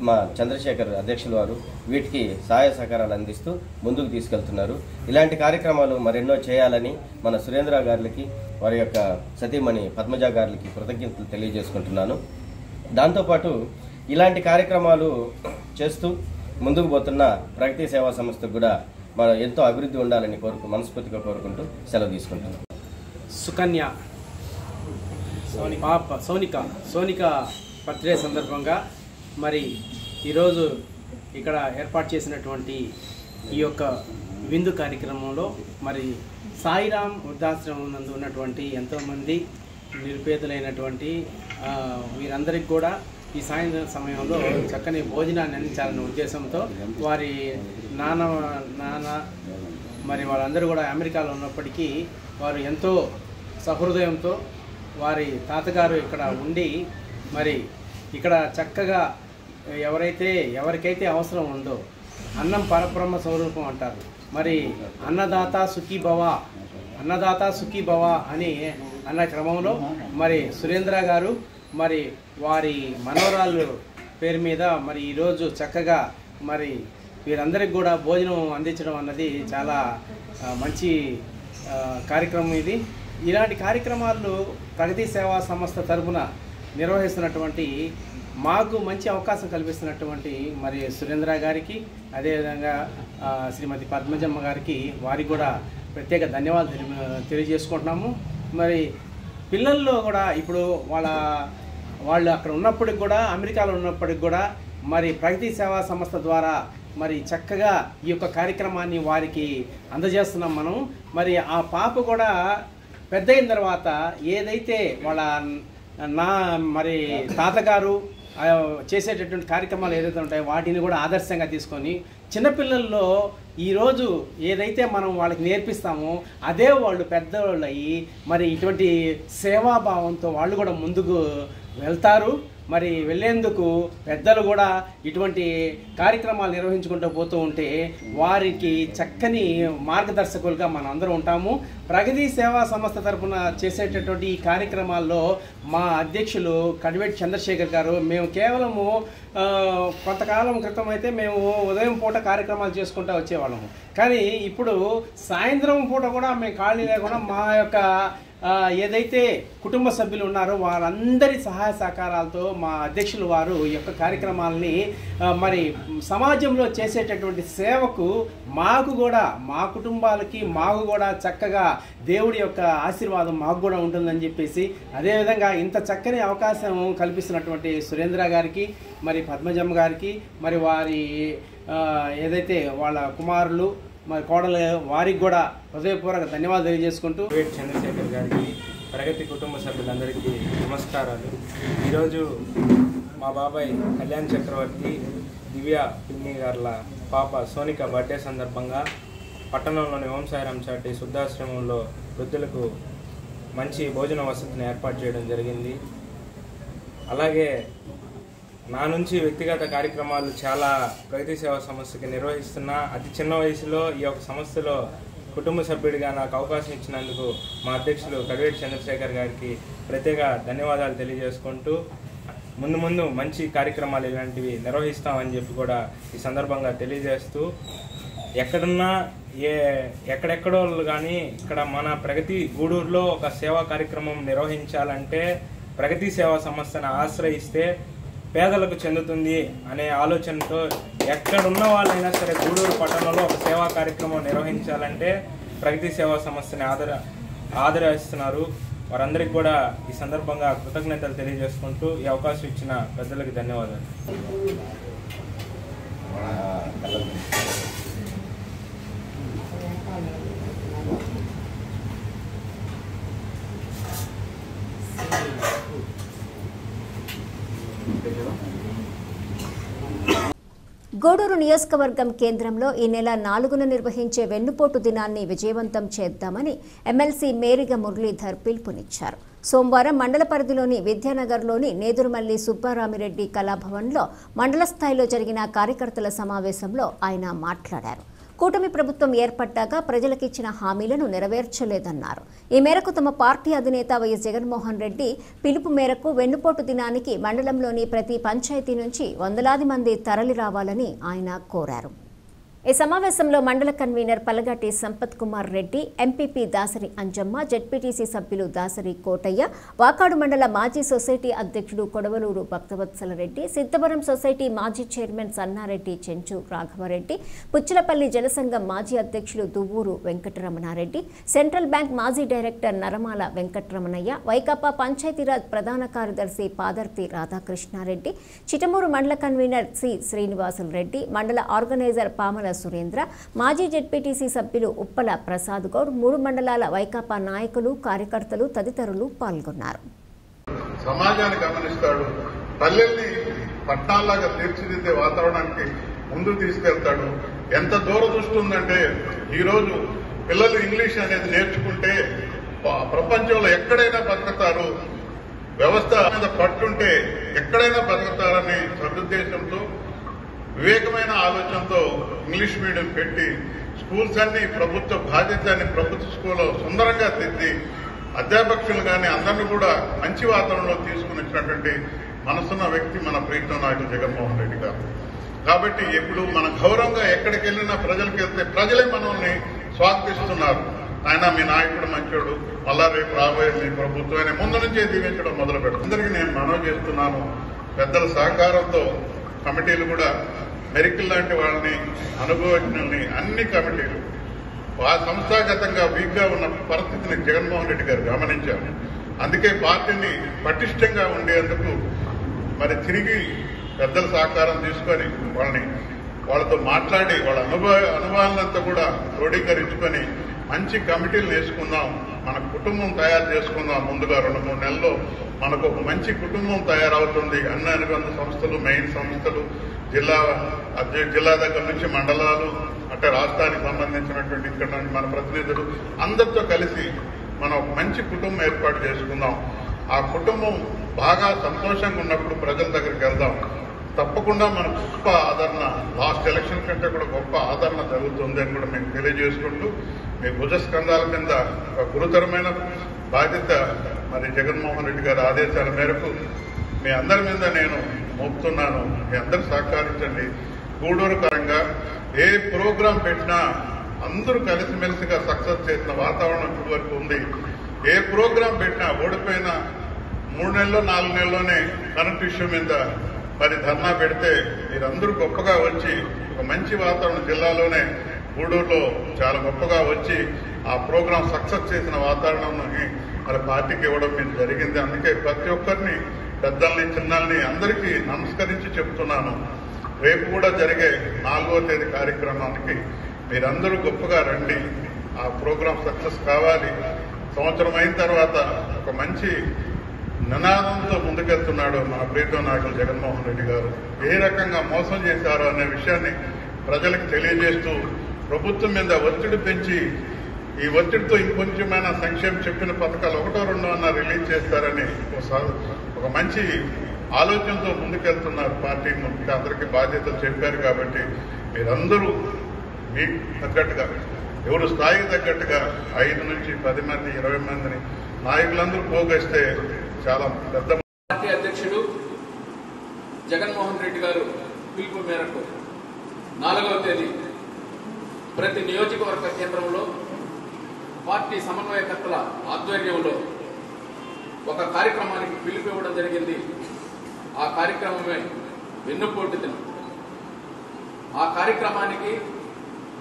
మా చంద్రశేఖర్ అధ్యక్షుల వారు వీటికి సహాయ సహకారాలు అందిస్తూ ముందుకు తీసుకెళ్తున్నారు. ఇలాంటి కార్యక్రమాలు మరెన్నో చేయాలని మన సురేంద్ర గారికి, వారి యొక్క సతీమణి పద్మజ గారికి కృతజ్ఞతలు తెలియజేసుకుంటున్నాను. దాంతోపాటు ఇలాంటి కార్యక్రమాలు చేస్తూ ముందుకు పోతున్న ప్రగతి సేవా సంస్థకు కూడా మనం ఎంతో అభివృద్ధి ఉండాలని మనస్ఫూర్తిగా కోరుకుంటూ సెలవు తీసుకుంటున్నాం. సుకన్య సోనిక బర్త్డే సందర్భంగా మరి ఈరోజు ఇక్కడ ఏర్పాటు చేసినటువంటి ఈ యొక్క విందు కార్యక్రమంలో మరి సాయిరామ్ వృద్ధాశ్రమం నందు ఉన్నటువంటి ఎంతోమంది నిరుపేదలైనటువంటి వీరందరికీ కూడా ఈ సాయంత్రం సమయంలో చక్కని భోజనాన్ని అందించాలనే ఉద్దేశంతో వారి నాన్న మరి వాళ్ళందరూ కూడా అమెరికాలో ఉన్నప్పటికీ వారు ఎంతో సహృదయంతో వారి తాతగారు ఇక్కడ ఉండి మరి ఇక్కడ చక్కగా ఎవరికైతే అవసరం ఉందో, అన్నం పరబ్రహ్మ స్వరూపం అంటారు. మరి అన్నదాత సుఖీ భవ అని అన్న క్రమంలో మరి సురేంద్ర గారు మరి వారి మనవరాళ్ళు పేరు మీద మరి ఈరోజు చక్కగా మరి వీరందరికీ కూడా భోజనం అందించడం అన్నది చాలా మంచి కార్యక్రమం. ఇది ఇలాంటి కార్యక్రమాలు ప్రగతి సేవా సంస్థ తరఫున నిర్వహిస్తున్నటువంటి మాకు మంచి అవకాశం కల్పిస్తున్నటువంటి మరి సురేంద్ర గారికి, అదేవిధంగా శ్రీమతి పద్మజమ్మ గారికి, వారికి కూడా ప్రత్యేక ధన్యవాదాలు తెలియజేసుకుంటున్నాము. మరి పిల్లల్లో కూడా ఇప్పుడు వాళ్ళు అక్కడ ఉన్నప్పటికి కూడా, అమెరికాలో ఉన్నప్పటికి కూడా మరి ప్రగతి సేవా సంస్థ ద్వారా మరి చక్కగా ఈ యొక్క కార్యక్రమాన్ని వారికి అందజేస్తున్నాం మనం. మరి ఆ పాప కూడా పెద్ద అయిన తర్వాత ఏదైతే వాళ్ళ మరి తాతగారు చేసేటటువంటి కార్యక్రమాలు ఏదైతే ఉంటాయో వాటిని కూడా ఆదర్శంగా తీసుకొని చిన్నపిల్లల్లో ఈరోజు ఏదైతే మనం వాళ్ళకి నేర్పిస్తామో అదే వాళ్ళు పెద్దవాళ్ళు అయ్యి మరి ఇటువంటి సేవాభావంతో వాళ్ళు కూడా ముందుకు వెళ్తారు. మరి వెళ్ళేందుకు పెద్దలు కూడా ఇటువంటి కార్యక్రమాలు నిర్వహించుకుంటూ పోతూ ఉంటే వారికి చక్కని మార్గదర్శకులుగా మనం అందరం ఉంటాము. ప్రగతి సేవా సంస్థ తరఫున చేసేటటువంటి ఈ కార్యక్రమాల్లో మా అధ్యక్షులు కడివేటి చంద్రశేఖర్ గారు, మేము కేవలము కొంతకాలం క్రితం అయితే మేము ఉదయం పూట కార్యక్రమాలు చేసుకుంటూ వచ్చేవాళ్ళము. కానీ ఇప్పుడు సాయంత్రం పూట కూడా మేము ఖాళీ లేకుండా మా యొక్క ఏదైతే కుటుంబ సభ్యులు ఉన్నారో వారందరి సహాయ సహకారాలతో మా అధ్యక్షులు వారు ఈ యొక్క కార్యక్రమాలని మరి సమాజంలో చేసేటటువంటి సేవకు మాకు కూడా, మా కుటుంబాలకి మాకు కూడా చక్కగా దేవుడి యొక్క ఆశీర్వాదం మాకు కూడా ఉంటుందని చెప్పేసి, అదేవిధంగా ఇంత చక్కని అవకాశం కల్పిస్తున్నటువంటి సురేంద్ర గారికి, మరి పద్మజమ్మ గారికి, మరి వారి ఏదైతే వాళ్ళ కుమారులు మరి కోడలు వారికి కూడా హృదయపూర్వక ధన్యవాదాలు తెలియజేసుకుంటూ చంద్రశేఖర్ గారికి, ప్రగతి కుటుంబ సభ్యులందరికీ నమస్కారాలు. ఈరోజు మా బాబాయ్ కళ్యాణ్ చక్రవర్తి, దివ్య పిన్ని గారుల పాప సోనిక బర్త్డే సందర్భంగా పట్టణంలోని ఓం సాయిరామ్ చారిటీ శుద్ధాశ్రమంలో వృద్ధులకు మంచి భోజన వసతిని ఏర్పాటు చేయడం జరిగింది. అలాగే నా నుంచి వ్యక్తిగత కార్యక్రమాలు చాలా ప్రగతి సేవా సంస్థకి నిర్వహిస్తున్నా. అతి చిన్న వయసులో ఈ యొక్క సంస్థలో కుటుంబ సభ్యుడిగా నాకు అవకాశం ఇచ్చినందుకు మా అధ్యక్షులు కడివేటి చంద్రశేఖర్ గారికి ప్రత్యేక ధన్యవాదాలు తెలియజేసుకుంటూ, ముందు మంచి కార్యక్రమాలు ఇలాంటివి నిర్వహిస్తామని చెప్పి కూడా ఈ సందర్భంగా తెలియజేస్తూ, ఎక్కడున్నా ఎక్కడెక్కడో కానీ ఇక్కడ మన ప్రగతి గూడూరులో ఒక సేవా కార్యక్రమం నిర్వహించాలంటే ప్రగతి సేవా సంస్థను ఆశ్రయిస్తే పేదలకు చెందుతుంది అనే ఆలోచనతో ఎక్కడున్న వాళ్ళైనా సరే గూడూరు పట్టణంలో ఒక సేవా కార్యక్రమం నిర్వహించాలంటే ప్రగతి సేవా సంస్థని ఆదరిస్తున్నారు. వారందరికీ కూడా ఈ సందర్భంగా కృతజ్ఞతలు తెలియజేసుకుంటూ ఈ అవకాశం ఇచ్చిన పెద్దలకు ధన్యవాదాలు. గూడూరు నియోజకవర్గం కేంద్రంలో ఈ నెల 4న నిర్వహించే వెన్నుపోటు దినాన్ని విజయవంతం చేద్దామని ఎమ్మెల్సీ మేరిగ మురళీధర్ పిలుపునిచ్చారు. సోమవారం మండల పరిధిలోని విద్యానగర్లోని నేదురుమల్లి సుబ్బారామిరెడ్డి కళాభవన్లో మండల స్థాయిలో జరిగిన కార్యకర్తల సమావేశంలో ఆయన మాట్లాడారు. కూటమి ప్రభుత్వం ఏర్పడ్డాక ప్రజలకిచ్చిన హామీలను నెరవేర్చలేదన్నారు. ఈ మేరకు తమ పార్టీ అధినేత వైఎస్ జగన్మోహన్ రెడ్డి పిలుపు మేరకు వెన్నుపోటు దినానికి మండలంలోని ప్రతి పంచాయతీ నుంచి వందలాది మంది తరలి రావాలని ఆయన కోరారు. ఈ సమావేశంలో మండల convener Pallagati Sampath Kumar Reddy, MPP Dasari Anjamma, ZPTC సభ్యులు దాసరి కోటయ్య, వాకాడు మండల మాజీ సొసైటీ అధ్యక్షుడు కొడవలూరు భక్తవత్సల రెడ్డి, సిద్ధవరం సొసైటీ మాజీ చైర్మన్ సన్నారెడ్డి చెంచు రాఘవరెడ్డి, పుచ్చలపల్లి జనసంఘం మాజీ అధ్యక్షులు దువ్వూరు వెంకటరమణారెడ్డి, సెంట్రల్ బ్యాంక్ మాజీ డైరెక్టర్ నరమాల వెంకటరమణయ్య, వైకాపా పంచాయతీరాజ్ ప్రధాన కార్యదర్శి పాదర్తి రాధాకృష్ణారెడ్డి, చిటమూరు మండల కన్వీనర్ సి శ్రీనివాసులు రెడ్డి, మండల ఆర్గనైజర్ పామల సురేంద్ర, మాజీ జెడ్పీటీసీ సభ్యులు ఉప్పల ప్రసాద్ గౌడ్, 3 మండలాల వైకాపా నాయకులు, కార్యకర్తలు తదితరులు పాల్గొన్నారు. సమాజాన్ని గమనిస్తాడు, పల్లెల్ని పట్టాల్లాగా తీర్చిదిద్దే వాతావరణానికి ముందుకు తీసుకెళ్తాడు. ఎంత దూరదృష్టి ఉందంటే ఈరోజు పిల్లలు ఇంగ్లీష్ అనేది నేర్చుకుంటే ప్రపంచంలో ఎక్కడైనా బతుకుతారు, వ్యవస్థ మీద పట్టుంటే ఎక్కడైనా బతుకుతారనే సదుద్దేశంతో, వివేకమైన ఆలోచనతో ఇంగ్లీష్ మీడియం పెట్టి స్కూల్స్ అన్ని ప్రభుత్వ బాధ్యతని ప్రభుత్వ స్కూల్లో సుందరంగా తెచ్చి అధ్యాపకులు కానీ అందరినీ కూడా మంచి వాతావరణంలో తీసుకుని వచ్చినటువంటి మనసున్న వ్యక్తి మన ప్రీతం నాయకులు జగన్మోహన్ రెడ్డి గారు. కాబట్టి ఇప్పుడు మన గౌరవంగా ఎక్కడికి వెళ్ళినా ప్రజలకు వెళ్తే ప్రజలే మనల్ని స్వాగతిస్తున్నారు. ఆయన మీ నాయకుడు మంచోడు, మళ్ళా రేపు రాబోయే మీ ప్రభుత్వమే ముందు నుంచే దీవించడం మొదలు పెడతాం. అందరికీ నేను మనవి చేస్తున్నాను, పెద్దల సహకారంతో కమిటీలు కూడా మెరికల్ లాంటి వాళ్ళని, అనుభవజ్ఞుల్ని, అన్ని కమిటీలు ఆ సంస్థాగతంగా వీక్గా ఉన్న పరిస్థితిని జగన్మోహన్ రెడ్డి గారు గమనించారు. అందుకే పార్టీని పటిష్టంగా ఉండేందుకు మరి తిరిగి పెద్దల సహకారం తీసుకొని వాళ్ళతో మాట్లాడి వాళ్ళ అనుభవాలంతా కూడా క్రోడీకరించుకొని మంచి కమిటీలు వేసుకుందాం, మన కుటుంబం తయారు చేసుకుందాం. ముందుగా 2-3 నెలల్లో మనకు ఒక మంచి కుటుంబం తయారవుతుంది. అన్ని అనుబంధ సంస్థలు, మెయిన్ సంస్థలు, జిల్లా దగ్గర నుంచి మండలాలు, అంటే రాష్ట్రానికి సంబంధించినటువంటి ఇక్కడ మన ప్రతినిధులు అందరితో కలిసి మనం ఒక మంచి కుటుంబం ఏర్పాటు చేసుకుందాం. ఆ కుటుంబం బాగా సంతోషంగా ఉన్నప్పుడు ప్రజల దగ్గరికి వెళ్దాం. తప్పకుండా మనకు గొప్ప ఆదరణ, లాస్ట్ ఎలక్షన్ కంటే కూడా గొప్ప ఆదరణ జరుగుతుంది అని కూడా మేము తెలియజేసుకుంటూ, మీ భుజస్కంధాల కింద ఒక గురుతరమైన బాధ్యత మరి జగన్మోహన్ రెడ్డి గారి ఆదేశాల మేరకు మీ అందరి మీద నేను మోపుతున్నాను. మీ అందరూ సహకరించండి. గూడూరు పరంగా ఏ ప్రోగ్రాం పెట్టినా అందరూ కలిసిమెలిసిగా సక్సెస్ చేసిన వాతావరణం ఇప్పటి వరకు ఉంది. ఏ ప్రోగ్రాం పెట్టినా ఓడిపోయిన 3 నెలల్లో 4 నెలల్లోనే కరెంట్ ఇష్యూ మీద మరి ధర్నా పెడితే మీరందరూ గొప్పగా వచ్చి ఒక మంచి వాతావరణం జిల్లాలోనే గూడూరులో చాలా గొప్పగా వచ్చి ఆ ప్రోగ్రాం సక్సెస్ చేసిన వాతావరణాన్ని మరి పార్టీకి ఇవ్వడం మీకు జరిగింది. అందుకే ప్రతి ఒక్కరిని, పెద్దల్ని, చిన్నల్ని అందరికీ నమస్కరించి చెప్తున్నాను. రేపు కూడా జరిగే 4వ తేదీ కార్యక్రమానికి మీరందరూ గొప్పగా రండి. ఆ ప్రోగ్రాం సక్సెస్ కావాలి. సంవత్సరం అయిన తర్వాత ఒక మంచి నినాదంతో ముందుకెళ్తున్నాడు మన ప్రీతం నాయకులు జగన్మోహన్ రెడ్డి గారు. ఏ రకంగా మోసం చేశారో అనే విషయాన్ని ప్రజలకు తెలియజేస్తూ ప్రభుత్వం మీద ఒత్తిడి పెంచి ఈ ఒత్తిడితో ఇంకొంచెమైనా సంక్షేమం చెప్పిన పథకాలు 1-2 అన్న రిలీజ్ చేస్తారని ఒక మంచి ఆలోచనతో ముందుకెళ్తున్నారు. పార్టీ అందరికీ బాధ్యతలు చెప్పారు. కాబట్టి మీరందరూ మీకు తగ్గట్టుగా, ఎవరు స్థాయికి తగ్గట్టుగా 5 నుంచి 10 మంది 20 మందిని నాయకులందరూ పోగేస్తే చాలా పెద్ద. పార్టీ అధ్యక్షుడు జగన్మోహన్ రెడ్డి గారు పిలుపు మేరకు 4వ తేదీ ప్రతి నియోజకవర్గ కేంద్రంలో పార్టీ సమన్వయకర్తల ఆధ్వర్యంలో ఒక కార్యక్రమానికి పిలుపు ఇవ్వడం జరిగింది. ఆ కార్యక్రమమే వెన్నుపోటు దినం. ఆ కార్యక్రమానికి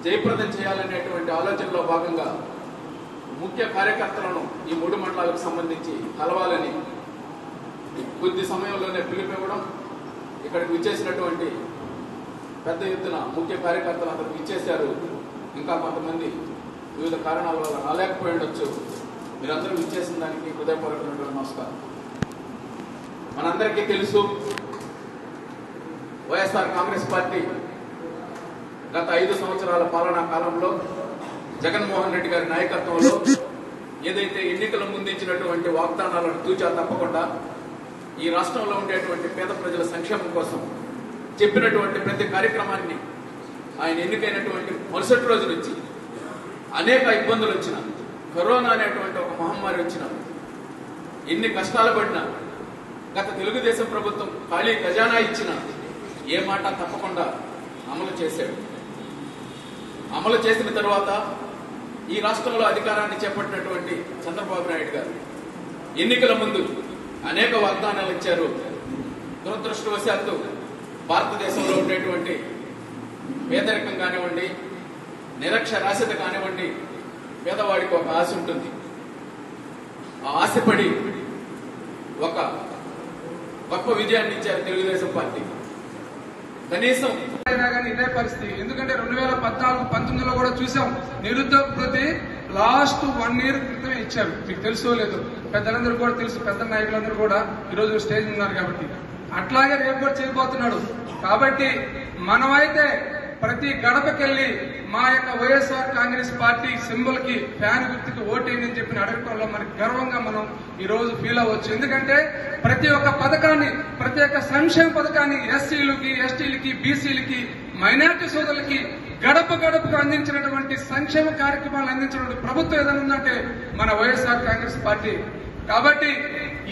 జయప్రదం చేయాలనేటువంటి ఆలోచనలో భాగంగా ముఖ్య కార్యకర్తలను ఈ 3 మండలాలకు సంబంధించి కలవాలని కొద్ది సమయంలోనే పిలుపు ఇవ్వడం, ఇక్కడికి విచ్చేసినటువంటి పెద్ద ఎత్తున ముఖ్య కార్యకర్తలు అందరూ విచ్చేశారు. ఇంకా కొంతమంది వివిధ కారణాల వల్ల రాలేకపోయి ఉండొచ్చు. మీరందరూ విచ్చేసిన దానికి హృదయపూర్వకమైనటువంటి నమస్కారం. మనందరికీ తెలుసు, వైఎస్ఆర్ కాంగ్రెస్ పార్టీ గత 5 సంవత్సరాల పాలనా కాలంలో జగన్మోహన్ రెడ్డి గారి నాయకత్వంలో ఏదైతే ఎన్నికల ముందు ఇచ్చినటువంటి వాగ్దానాలను తూచా తప్పకుండా ఈ రాష్ట్రంలో ఉండేటువంటి పేద ప్రజల సంక్షేమం కోసం చెప్పినటువంటి ప్రతి కార్యక్రమాన్ని ఆయన ఎన్నికైనటువంటి మరుసటి రోజు నుంచి అనేక ఇబ్బందులు వచ్చిన, కరోనా అనేటువంటి ఒక మహమ్మారి వచ్చిన, ఎన్ని కష్టాలు పడినా గత తెలుగుదేశం ప్రభుత్వం ఖాళీ ఖజానా ఇచ్చిన ఏ మాట తప్పకుండా అమలు చేశాడు. అమలు చేసిన తర్వాత ఈ రాష్ట్రంలో అధికారాన్ని చేపట్టినటువంటి చంద్రబాబు నాయుడు గారు ఎన్నికల ముందు అనేక వాగ్దానాలు ఇచ్చారు. దురదృష్టవశాత్తు భారతదేశంలో ఉండేటువంటి పేదరికం కానివ్వండి, నిరక్షరాస్యత కానివ్వండి, పేదవాడికి ఒక ఆశ ఉంటుంది. ఆ ఆశపడి ఒక గొప్ప విజయాన్ని ఇచ్చారు తెలుగుదేశం పార్టీ. కనీసం అయినా కానీ ఇదే పరిస్థితి. ఎందుకంటే 2014-19లో కూడా చూసాం, నిరుద్యోగ వృత్తి లాస్ట్ 1 year క్రితమే ఇచ్చారు. మీకు తెలుసో లేదు, పెద్దలందరూ కూడా తెలుసు, పెద్ద నాయకులందరూ కూడా ఈరోజు స్టేజ్ ఉన్నారు. కాబట్టి అట్లాగే రేపు కూడా చేయబోతున్నాడు. కాబట్టి మనమైతే ప్రతి గడపకెళ్లి మా యొక్క వైఎస్ఆర్ కాంగ్రెస్ పార్టీ సింబల్ కి, ఫ్యాన్ గుర్తుకి ఓటేయని చెప్పి అడగటంలో మనకి గర్వంగా మనం ఈ రోజు ఫీల్ అవ్వచ్చు. ఎందుకంటే ప్రతి ఒక్క పథకాన్ని, ప్రతి ఒక్క సంక్షేమ పథకాన్ని ఎస్సీలకి, ఎస్టీలకి, బీసీలకి, మైనారిటీ సోదరులకి గడప గడపకు అందించినటువంటి సంక్షేమ కార్యక్రమాలు అందించినటువంటి ప్రభుత్వం ఏదైనా ఉందంటే మన వైఎస్ఆర్ కాంగ్రెస్ పార్టీ. కాబట్టి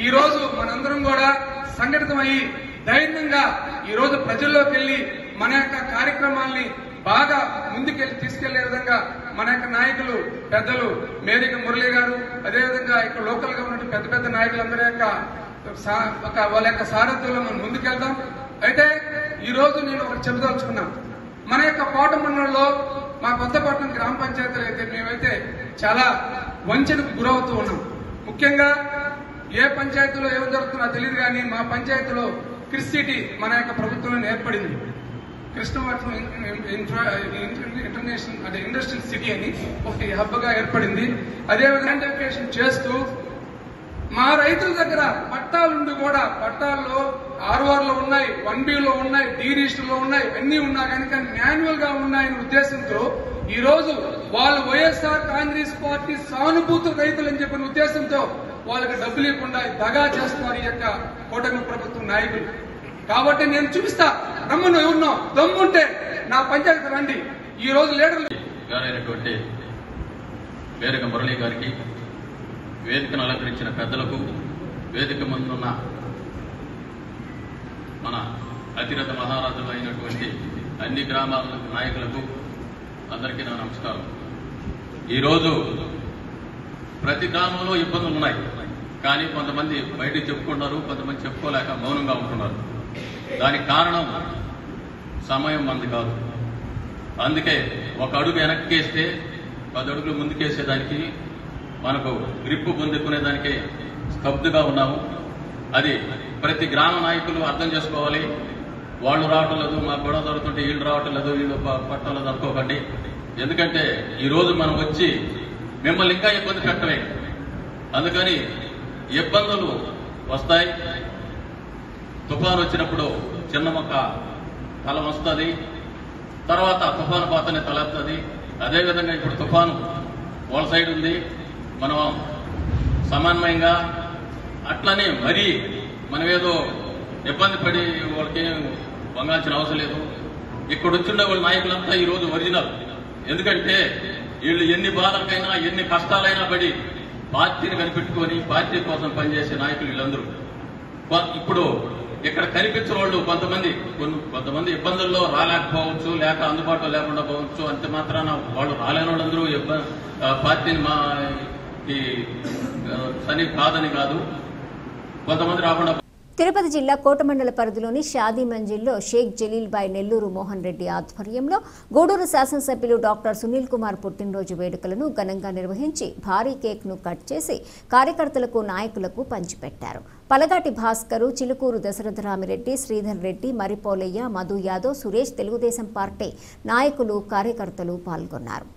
ఈ రోజు మనందరం కూడా సంఘటితమయ్యి ధైర్యంగా ఈ రోజు ప్రజల్లోకి వెళ్లి మన యొక్క కార్యక్రమాల్ని బాగా ముందుకెళ్లి తీసుకెళ్లే విధంగా మన యొక్క నాయకులు పెద్దలు మేరిక మురళి గారు, అదేవిధంగా ఇక్కడ లోకల్ గా ఉన్నటువంటి పెద్ద పెద్ద నాయకులందరి యొక్క వాళ్ళ యొక్క సారథ్యంలో మనం ముందుకెళ్దాం. అయితే ఈ రోజు నేను ఒకటి చెప్పదలుచుకున్నాను. మన యొక్క కోట మండలంలో మా కొత్తపట్నం గ్రామ పంచాయతీలు అయితే మేమైతే చాలా వంచనకు గురవుతూ ఉన్నాం. ముఖ్యంగా ఏ పంచాయతీలో ఏం జరుగుతుందో తెలియదు కానీ మా పంచాయతీలో క్రిస్ సిటీ మన యొక్క ప్రభుత్వంలో ఏర్పడింది. కృష్ణపట్నం ఇంటర్నేషనల్ అంటే ఇండస్ట్రియల్ సిటీ అని ఒకటి హబ్ గా ఏర్పడింది. అదేవిధంగా ఐడెంటిఫికేషన్ చేస్తూ మా రైతుల దగ్గర పట్టాలుండి కూడా పట్టాల్లో ఆర్ఆర్లో ఉన్నాయి, 1B లో ఉన్నాయి, డీ రిజిస్టర్లో ఉన్నాయి, అన్ని ఉన్నా కనుక మాన్యువల్ గా ఉన్నాయనే ఉద్దేశంతో ఈ రోజు వాళ్ళు వైఎస్ఆర్ కాంగ్రెస్ పార్టీ సానుభూతి రైతులు అని చెప్పిన ఉద్దేశంతో వాళ్ళకి డబ్బులు ఇవ్వకుండా దగా చేస్తున్నారు ఈ యొక్క కూటమి ప్రభుత్వం నాయకులు. కాబట్టి నేను చూపిస్తా, రమ్మను ఎవరినో దమ్ముంటే నా పంచాయతీ రండి. ఈ రోజు లీడర్లు గారైనటువంటి మేరిక మురళి గారికి, వేదికను అలంకరించిన పెద్దలకు, వేదిక ముందున్న మన అతిరథ మహారాజులు అయినటువంటి అన్ని గ్రామాల నాయకులకు అందరికీ నా నమస్కారం. ఈరోజు ప్రతి గ్రామంలో ఇబ్బందులు ఉన్నాయి, కానీ కొంతమంది బయటకు చెప్పుకుంటారు, కొంతమంది చెప్పుకోలేక మౌనంగా ఉంటున్నారు. దానికి కారణం సమయం మంది కాదు. అందుకే ఒక అడుగు వెనక్కేస్తే 10 అడుగులు ముందుకేసేదానికి మనకు గ్రిప్పు పొందుకునేదానికి స్తబ్దుగా ఉన్నాము. అది ప్రతి గ్రామ నాయకులు అర్థం చేసుకోవాలి. వాళ్ళు రావటం లేదు, మాకు గొడవ జరుగుతుంటే వీళ్ళు రావటం లేదు, వీళ్ళు పట్టడం లేదు అనుకోకండి. ఎందుకంటే ఈరోజు మనం వచ్చి మిమ్మల్ని ఇంకా ఇబ్బంది పెట్టమే. అందుకని ఇబ్బందులు వస్తాయి. తుఫాను వచ్చినప్పుడు చిన్న మొక్క తల వస్తుంది, తర్వాత తుఫాను పోతనే తలెత్తది. అదేవిధంగా ఇప్పుడు తుఫాను వాళ్ళ సైడ్ ఉంది, మనం సమన్వయంగా అట్లనే మరీ మనమేదో ఇబ్బంది పడి వాళ్ళకి వంగాల్సిన అవసరం లేదు. ఇక్కడ వచ్చిండే వాళ్ళ నాయకులంతా ఈరోజు ఒరిజినల్. ఎందుకంటే వీళ్ళు ఎన్ని బాధలకైనా ఎన్ని కష్టాలైనా పడి పార్టీని కనిపెట్టుకొని పార్టీ కోసం పనిచేసే నాయకులు వీళ్ళందరూ. ఇప్పుడు ఇక్కడ కనిపించిన వాళ్ళు కొంతమంది ఇబ్బందుల్లో రాలేకపోవచ్చు, లేక అందుబాటులో లేకుండా పోవచ్చు. అంతే మాత్రాన వాళ్ళు రాలేని వాళ్ళందరూ పార్టీని మా సని కాదని కాదు, కొంతమంది రాకుండా. తిరుపతి జిల్లా కోటమండల పరిధిలోని షాదీ మంజిల్లో షేక్ జలీల్ బాయ్ నెల్లూరు మోహన్ రెడ్డి ఆధ్వర్యంలో గూడూరు శాసనసభ్యులు డాక్టర్ సునీల్ కుమార్ పుట్టినరోజు వేడుకలను ఘనంగా నిర్వహించి భారీ కేక్ను కట్ చేసి కార్యకర్తలకు, నాయకులకు పంచిపెట్టారు. పలగాటి భాస్కరు, చిలుకూరు దశరథరామిరెడ్డి, శ్రీధర్ రెడ్డి, మరిపోలయ్య, మధు యాదవ్, సురేష్, తెలుగుదేశం పార్టీ నాయకులు, కార్యకర్తలు పాల్గొన్నారు.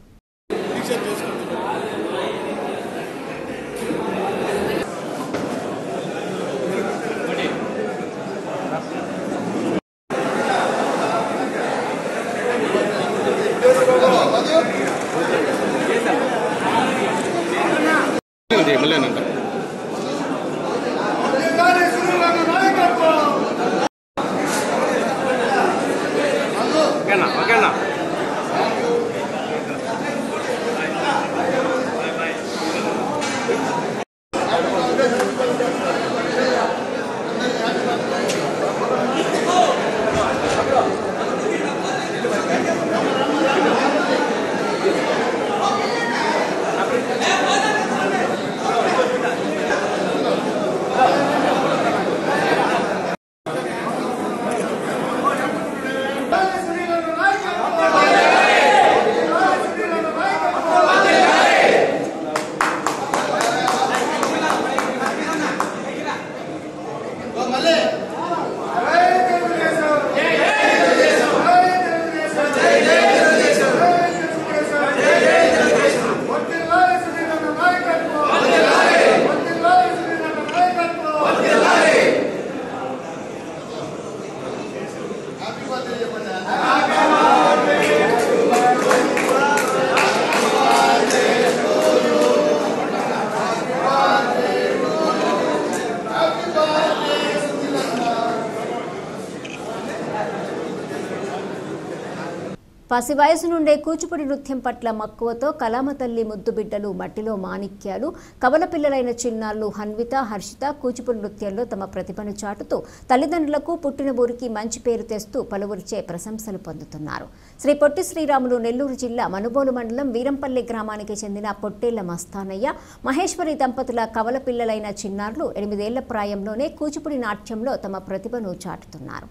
పసి వయసు నుండే కూచిపూడి నృత్యం పట్ల మక్కువతో కలామ తల్లి ముద్దు బిడ్డలు మట్టిలో మాణిక్యాలు కవల పిల్లలైన చిన్నారులు హన్విత హర్షిత కూచిపూడి నృత్యంలో తమ ప్రతిభను చాటుతూ తల్లిదండ్రులకు పుట్టిన ఊరికి మంచి పేరు తెస్తూ పలువురిచే ప్రశంసలు పొందుతున్నారు. శ్రీ పొట్టి శ్రీరాములు నెల్లూరు జిల్లా మనుబోలు మండలం వీరంపల్లి గ్రామానికి చెందిన పొట్టేళ్ల మస్తానయ్య మహేశ్వరి దంపతుల కవల పిల్లలైన చిన్నారులు 8 ఏళ్ల ప్రాయంలోనే కూచిపూడి నాట్యంలో తమ ప్రతిభను చాటుతున్నారు.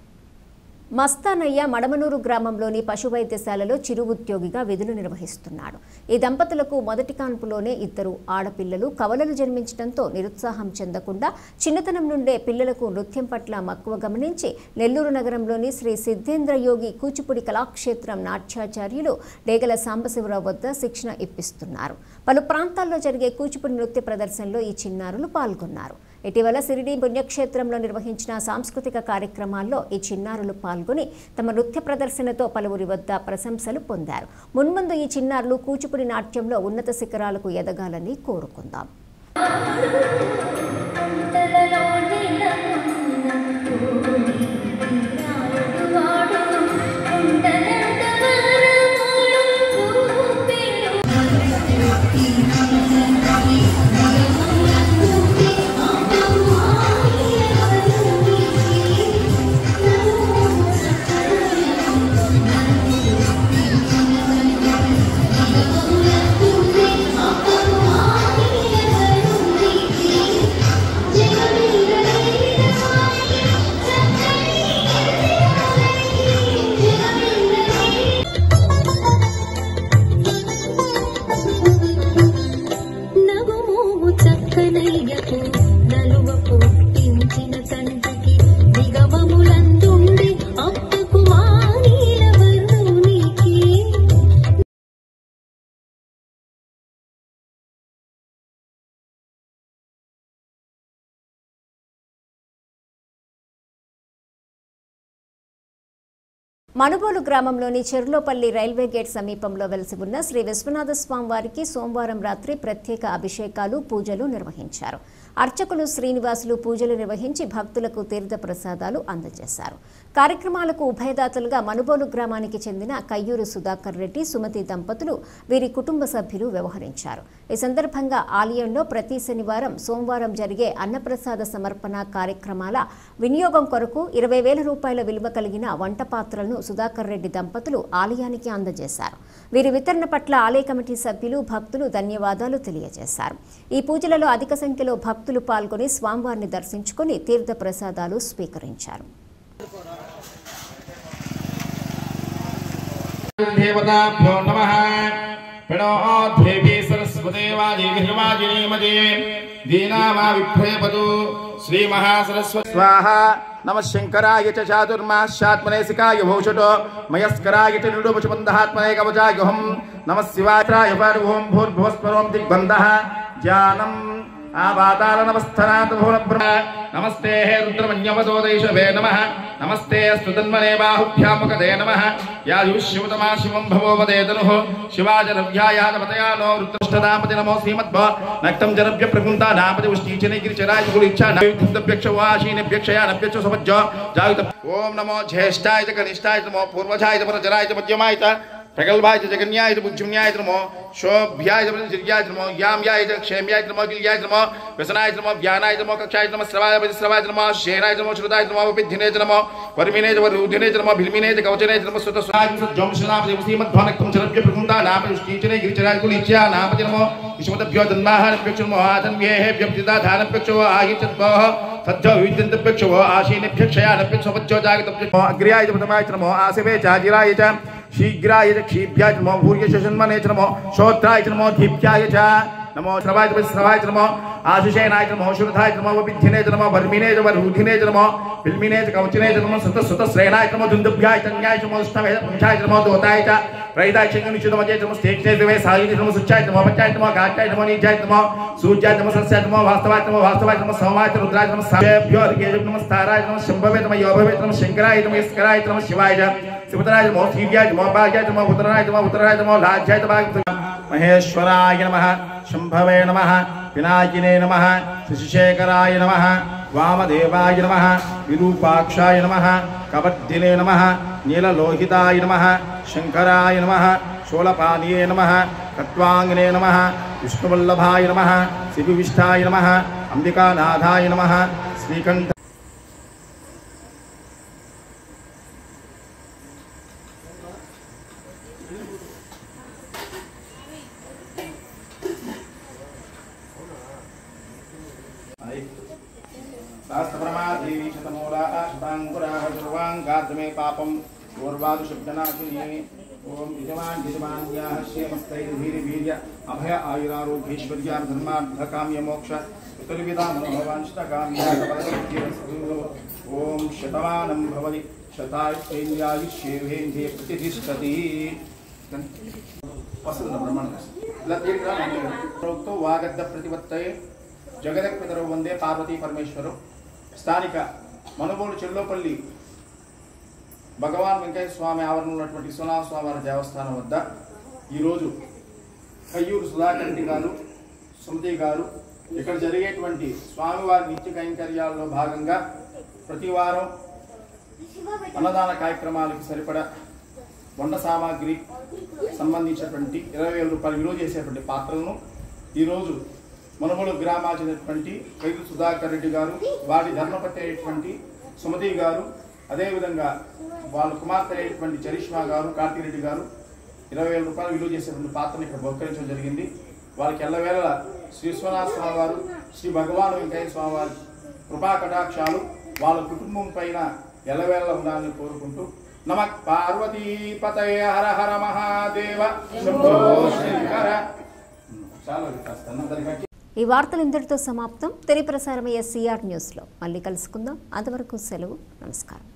మస్తానయ్య మడమనూరు గ్రామంలోని పశు వైద్యశాలలో చిరు ఉద్యోగిగా విధులు నిర్వహిస్తున్నాడు. ఈ దంపతులకు మొదటి కాన్పులోనే 2 ఆడపిల్లలు కవలలు జన్మించడంతో నిరుత్సాహం చెందకుండా చిన్నతనం నుండే పిల్లలకు నృత్యం పట్ల మక్కువ గమనించి నెల్లూరు నగరంలోని శ్రీ సిద్ధేంద్ర యోగి కూచిపూడి కళాక్షేత్రం నాట్యాచార్యులు డేగల సాంబశివరావు వద్ద శిక్షణ ఇప్పిస్తున్నారు. పలు ప్రాంతాల్లో జరిగే కూచిపూడి నృత్య ప్రదర్శనలో ఈ చిన్నారులు పాల్గొన్నారు. ఇటీవల సిరిడి పుణ్యక్షేత్రంలో నిర్వహించిన సాంస్కృతిక కార్యక్రమాల్లో ఈ చిన్నారులు పాల్గొని తమ నృత్య ప్రదర్శనతో పలువురి వద్ద ప్రశంసలు పొందారు. మున్ముందు ఈ చిన్నారులు కూచిపూడి నాట్యంలో ఉన్నత శిఖరాలకు ఎదగాలని కోరుకుందాం. మనుబోలు గ్రామంలోని చెర్లోపల్లి రైల్వే గేట్ సమీపంలో వెలిసి ఉన్న శ్రీ విశ్వనాథ స్వామి వారికి సోమవారం రాత్రి ప్రత్యేక అభిషేకాలు పూజలు నిర్వహించారు. అర్చకులు శ్రీనివాసులు పూజలు నిర్వహించి భక్తులకు తీర్థ ప్రసాదాలు అందజేశారు. కార్యక్రమాలకు ఉభయదాతలుగా మనుబోలు గ్రామానికి చెందిన కయ్యూరు సుధాకర్ రెడ్డి సుమతి దంపతులు వీరి కుటుంబ సభ్యులు వ్యవహరించారు. ఈ సందర్భంగా ఆలయంలో ప్రతి శనివారం సోమవారం జరిగే అన్నప్రసాద సమర్పణ కార్యక్రమాల వినియోగం కొరకు 20,000 రూపాయల విలువ కలిగిన వంట పాత్రలను సుధాకర్ రెడ్డి దంపతులు ఆలయానికి అందజేశారు. వీరి వితరణ పట్ల ఆలయ కమిటీ సభ్యులు భక్తులు ధన్యవాదాలు తెలియజేశారు. ఈ పూజలలో అధిక సంఖ్యలో భక్తులు పాల్గొని స్వామివారిని దర్శించుకుని తీర్థ ప్రసాదాలు స్వీకరించారు. శ్రీ మహాసరస్వతి స్వాహ నమ శంకరాయ చ చాతుర్మాశాత్మనేసికాయ భూషటో మయస్కరాయ చ నిడుపచుబంధాత్మనే కవచాయుహం నమ శివాయ ఓం భూర్భువస్వరోం దిగ్బంధః జ్ఞానం ఆవాతాల నమస్తనాత్ భువనబ్రహ్మ నమస్తే రుద్రమన్యవదోదైషవే నమః నమస్తే స్తుతన్మనే బాహుభ్యాముఖదే నమః యాయుష్యముతమా శివం భవో వదేతనుః శివాజనవ్యాయాదపతయానో రుద్రష్టదాపతి నమో శ్రీమద్భ నక్తం జనభ్య ప్రకుంతా నాపతి ఉష్ణీచనైగిరిచరాయ గులిచ్ఛాన విద్ధభ్యక్షవాశీనభ్యక్షయా నభ్యక్ష సమజ్జ జాయుత ఓం నమో జ్యేష్ఠాయ చ కనిష్ఠాయ నమో పూర్వజాయ చ పరచరాయ చ మధ్యమాయ చ ప్రగల్భాయ చ జగన్యాయ చ బుద్ధిమ్యాయ చ నమో శోభ్యాయ చ జిర్యాయ చ నమో యామ్యాయ చ క్షేమ్యాయ చ నమో గిల్యాయ చ నమో వ్యసనాయ చ నమో వ్యానాయ చ నమో కక్షాయ చ నమో శ్రవాయ శ్రవాయ చ నమో శేనాయ చ నమో శ్రుతాయ చ నమో విద్ధినే చ నమో పరిమినే చ వరుధినే చ నమో భిల్మినే చ కవచనే చ నమో సుత స్వాయ జంశనాపతి శ్రీమద్భానక్తం చరభ్య ప్రకుంతా నాపతి ఉష్ణీచనే గిరిచరాయ కులిచ్ఛా నాపతి నమో విశ్వమదభ్యో దన్మాహానభ్యక్ష నమో ఆతన్యేహేభ్యప్తిదా ధానభ్యక్షో ఆహిత్యత్వః సద్యో విద్యంతభ్యక్షో ఆశీనభ్యక్షయా నభ్యక్షోపజ్జో జాగతభ్యక్షో అగ్ర్యాయ చ ప్రథమాయ చ నమో ఆసివే చాజిరాయ చ शीघ्राय च क्षीभ्याय नमो भूर्यशन्मने च नमो श्रोत्राय च नमो दीप्याय च नमो श्रवाय च श्रवाय च नमो आशिषेनाय च नमो शुद्धाय च नमो विद्धिने च नमो वर्मिने च वरुधिने च नमो बिल्मिने च कवचने च नमो सुतश्रेणाय च नमो दुन्दुभ्याय च न्याय च नमो ष्टवे पंचाय च नमो दोताय च प्रैदाय च निश्चित नमो च नमो स्तेक्षे देवे सायि च नमो सुचाय च नमो पंचाय च नमो गात्याय च नमो नीचाय च नमो सूर्याय च नमो सस्याय च नमो वास्तवाय च नमो सोमाय च रुद्राय च नमो साभ्यो अर्घ्याय च नमो स्ताराय च नमो शंभवे च नमो योभवे च नमो शंकराय च नमो स्कराय च नमो शिवाय च शिवतराय च नमो श्रीव्याय च नमो भाग्याय च नमो उत्तराय च नमो लाज्याय च भाग्य महेश्वराय नमः शंभवे नमः पिनाकिने नमः शशिशेखराय नमः వామదేవాయ నమః విరూపాక్షాయ నమః కవర్ధినే నమః నీలలోహితాయ నమః శంకరాయ నమః శూలపానీయే నమః కట్వాంగినే నమః విష్ణువల్లభాయ నమః శివివిష్టాయ నమః అంబికానాథాయ నమః శ్రీకంఠ శాస్త్రప్రమాదేవి శతమూలా శతాంకురాః సర్వాంగాద్మే పాపం పూర్వాదుశబ్దనాశిని ఓం యజమాన్యాః క్షేమస్థైర్వీర్య అభయ ఆయురారోగ్యేశ్వర్యార్ ధర్మార్థకామ్య మోక్ష చతుర్విధామనోవాంఛితకామ్యాస్తు ఓం శతమానం భవతి శతాయుష్యేంద్రియాయుష్యేంద్రియ ప్రతిష్టతి వస్తుంది బ్రహ్మాండ ప్రోక్తో వాగద్ద ప్రతిపత్తయే జగదక్పితరౌ వందే పార్వతీ పరమేశ్వరు. స్థానిక మనుబోలు చెల్లోపల్లి భగవాన్ వెంకయ్య స్వామి ఆవరణలో ఉన్నటువంటి విశ్వనాథస్వామివారి దేవస్థానం వద్ద ఈరోజు కయ్యూరు సుధాకర్ రెడ్డి గారు సుమతి గారు ఇక్కడ జరిగేటువంటి స్వామివారి నిత్య కైంకర్యాల్లో భాగంగా ప్రతి వారం అన్నదాన కార్యక్రమాలకు సరిపడా వంట సామాగ్రి సంబంధించినటువంటి 20,000 రూపాయలు విలువ చేసేటువంటి పాత్రలను ఈరోజు మనుమూలు గ్రామాచినటువంటి కయ్యూరు సుధాకర్ రెడ్డి గారు వారి ధర్మపతి అయినటువంటి సుమతి గారు అదేవిధంగా వాళ్ళ కుమార్తె అయినటువంటి చరిష్మా గారు కార్తిరెడ్డి గారు 20,000 రూపాయలు విలువ చేసేటువంటి పాత్రను ఇక్కడ బహుకరించడం జరిగింది. వారికి ఎల్లవేళ శ్రీ విశ్వనాథ స్వామి వారు శ్రీ భగవాన్ వెంకయ్య స్వామి వారి కృపా కటాక్షాలు వాళ్ళ కుటుంబం పైన ఎల్లవేళ ఉండాలని కోరుకుంటూ నమ పార్వతీపతయ హర హర మహాదేవ శంభో శంకర. ఈ వార్తలు ఇంతటితో సమాప్తం. తెలియప్రసారమయ్యే సిఆర్ న్యూస్లో మళ్ళీ కలుసుకుందాం. అంతవరకు సెలవు. నమస్కారం.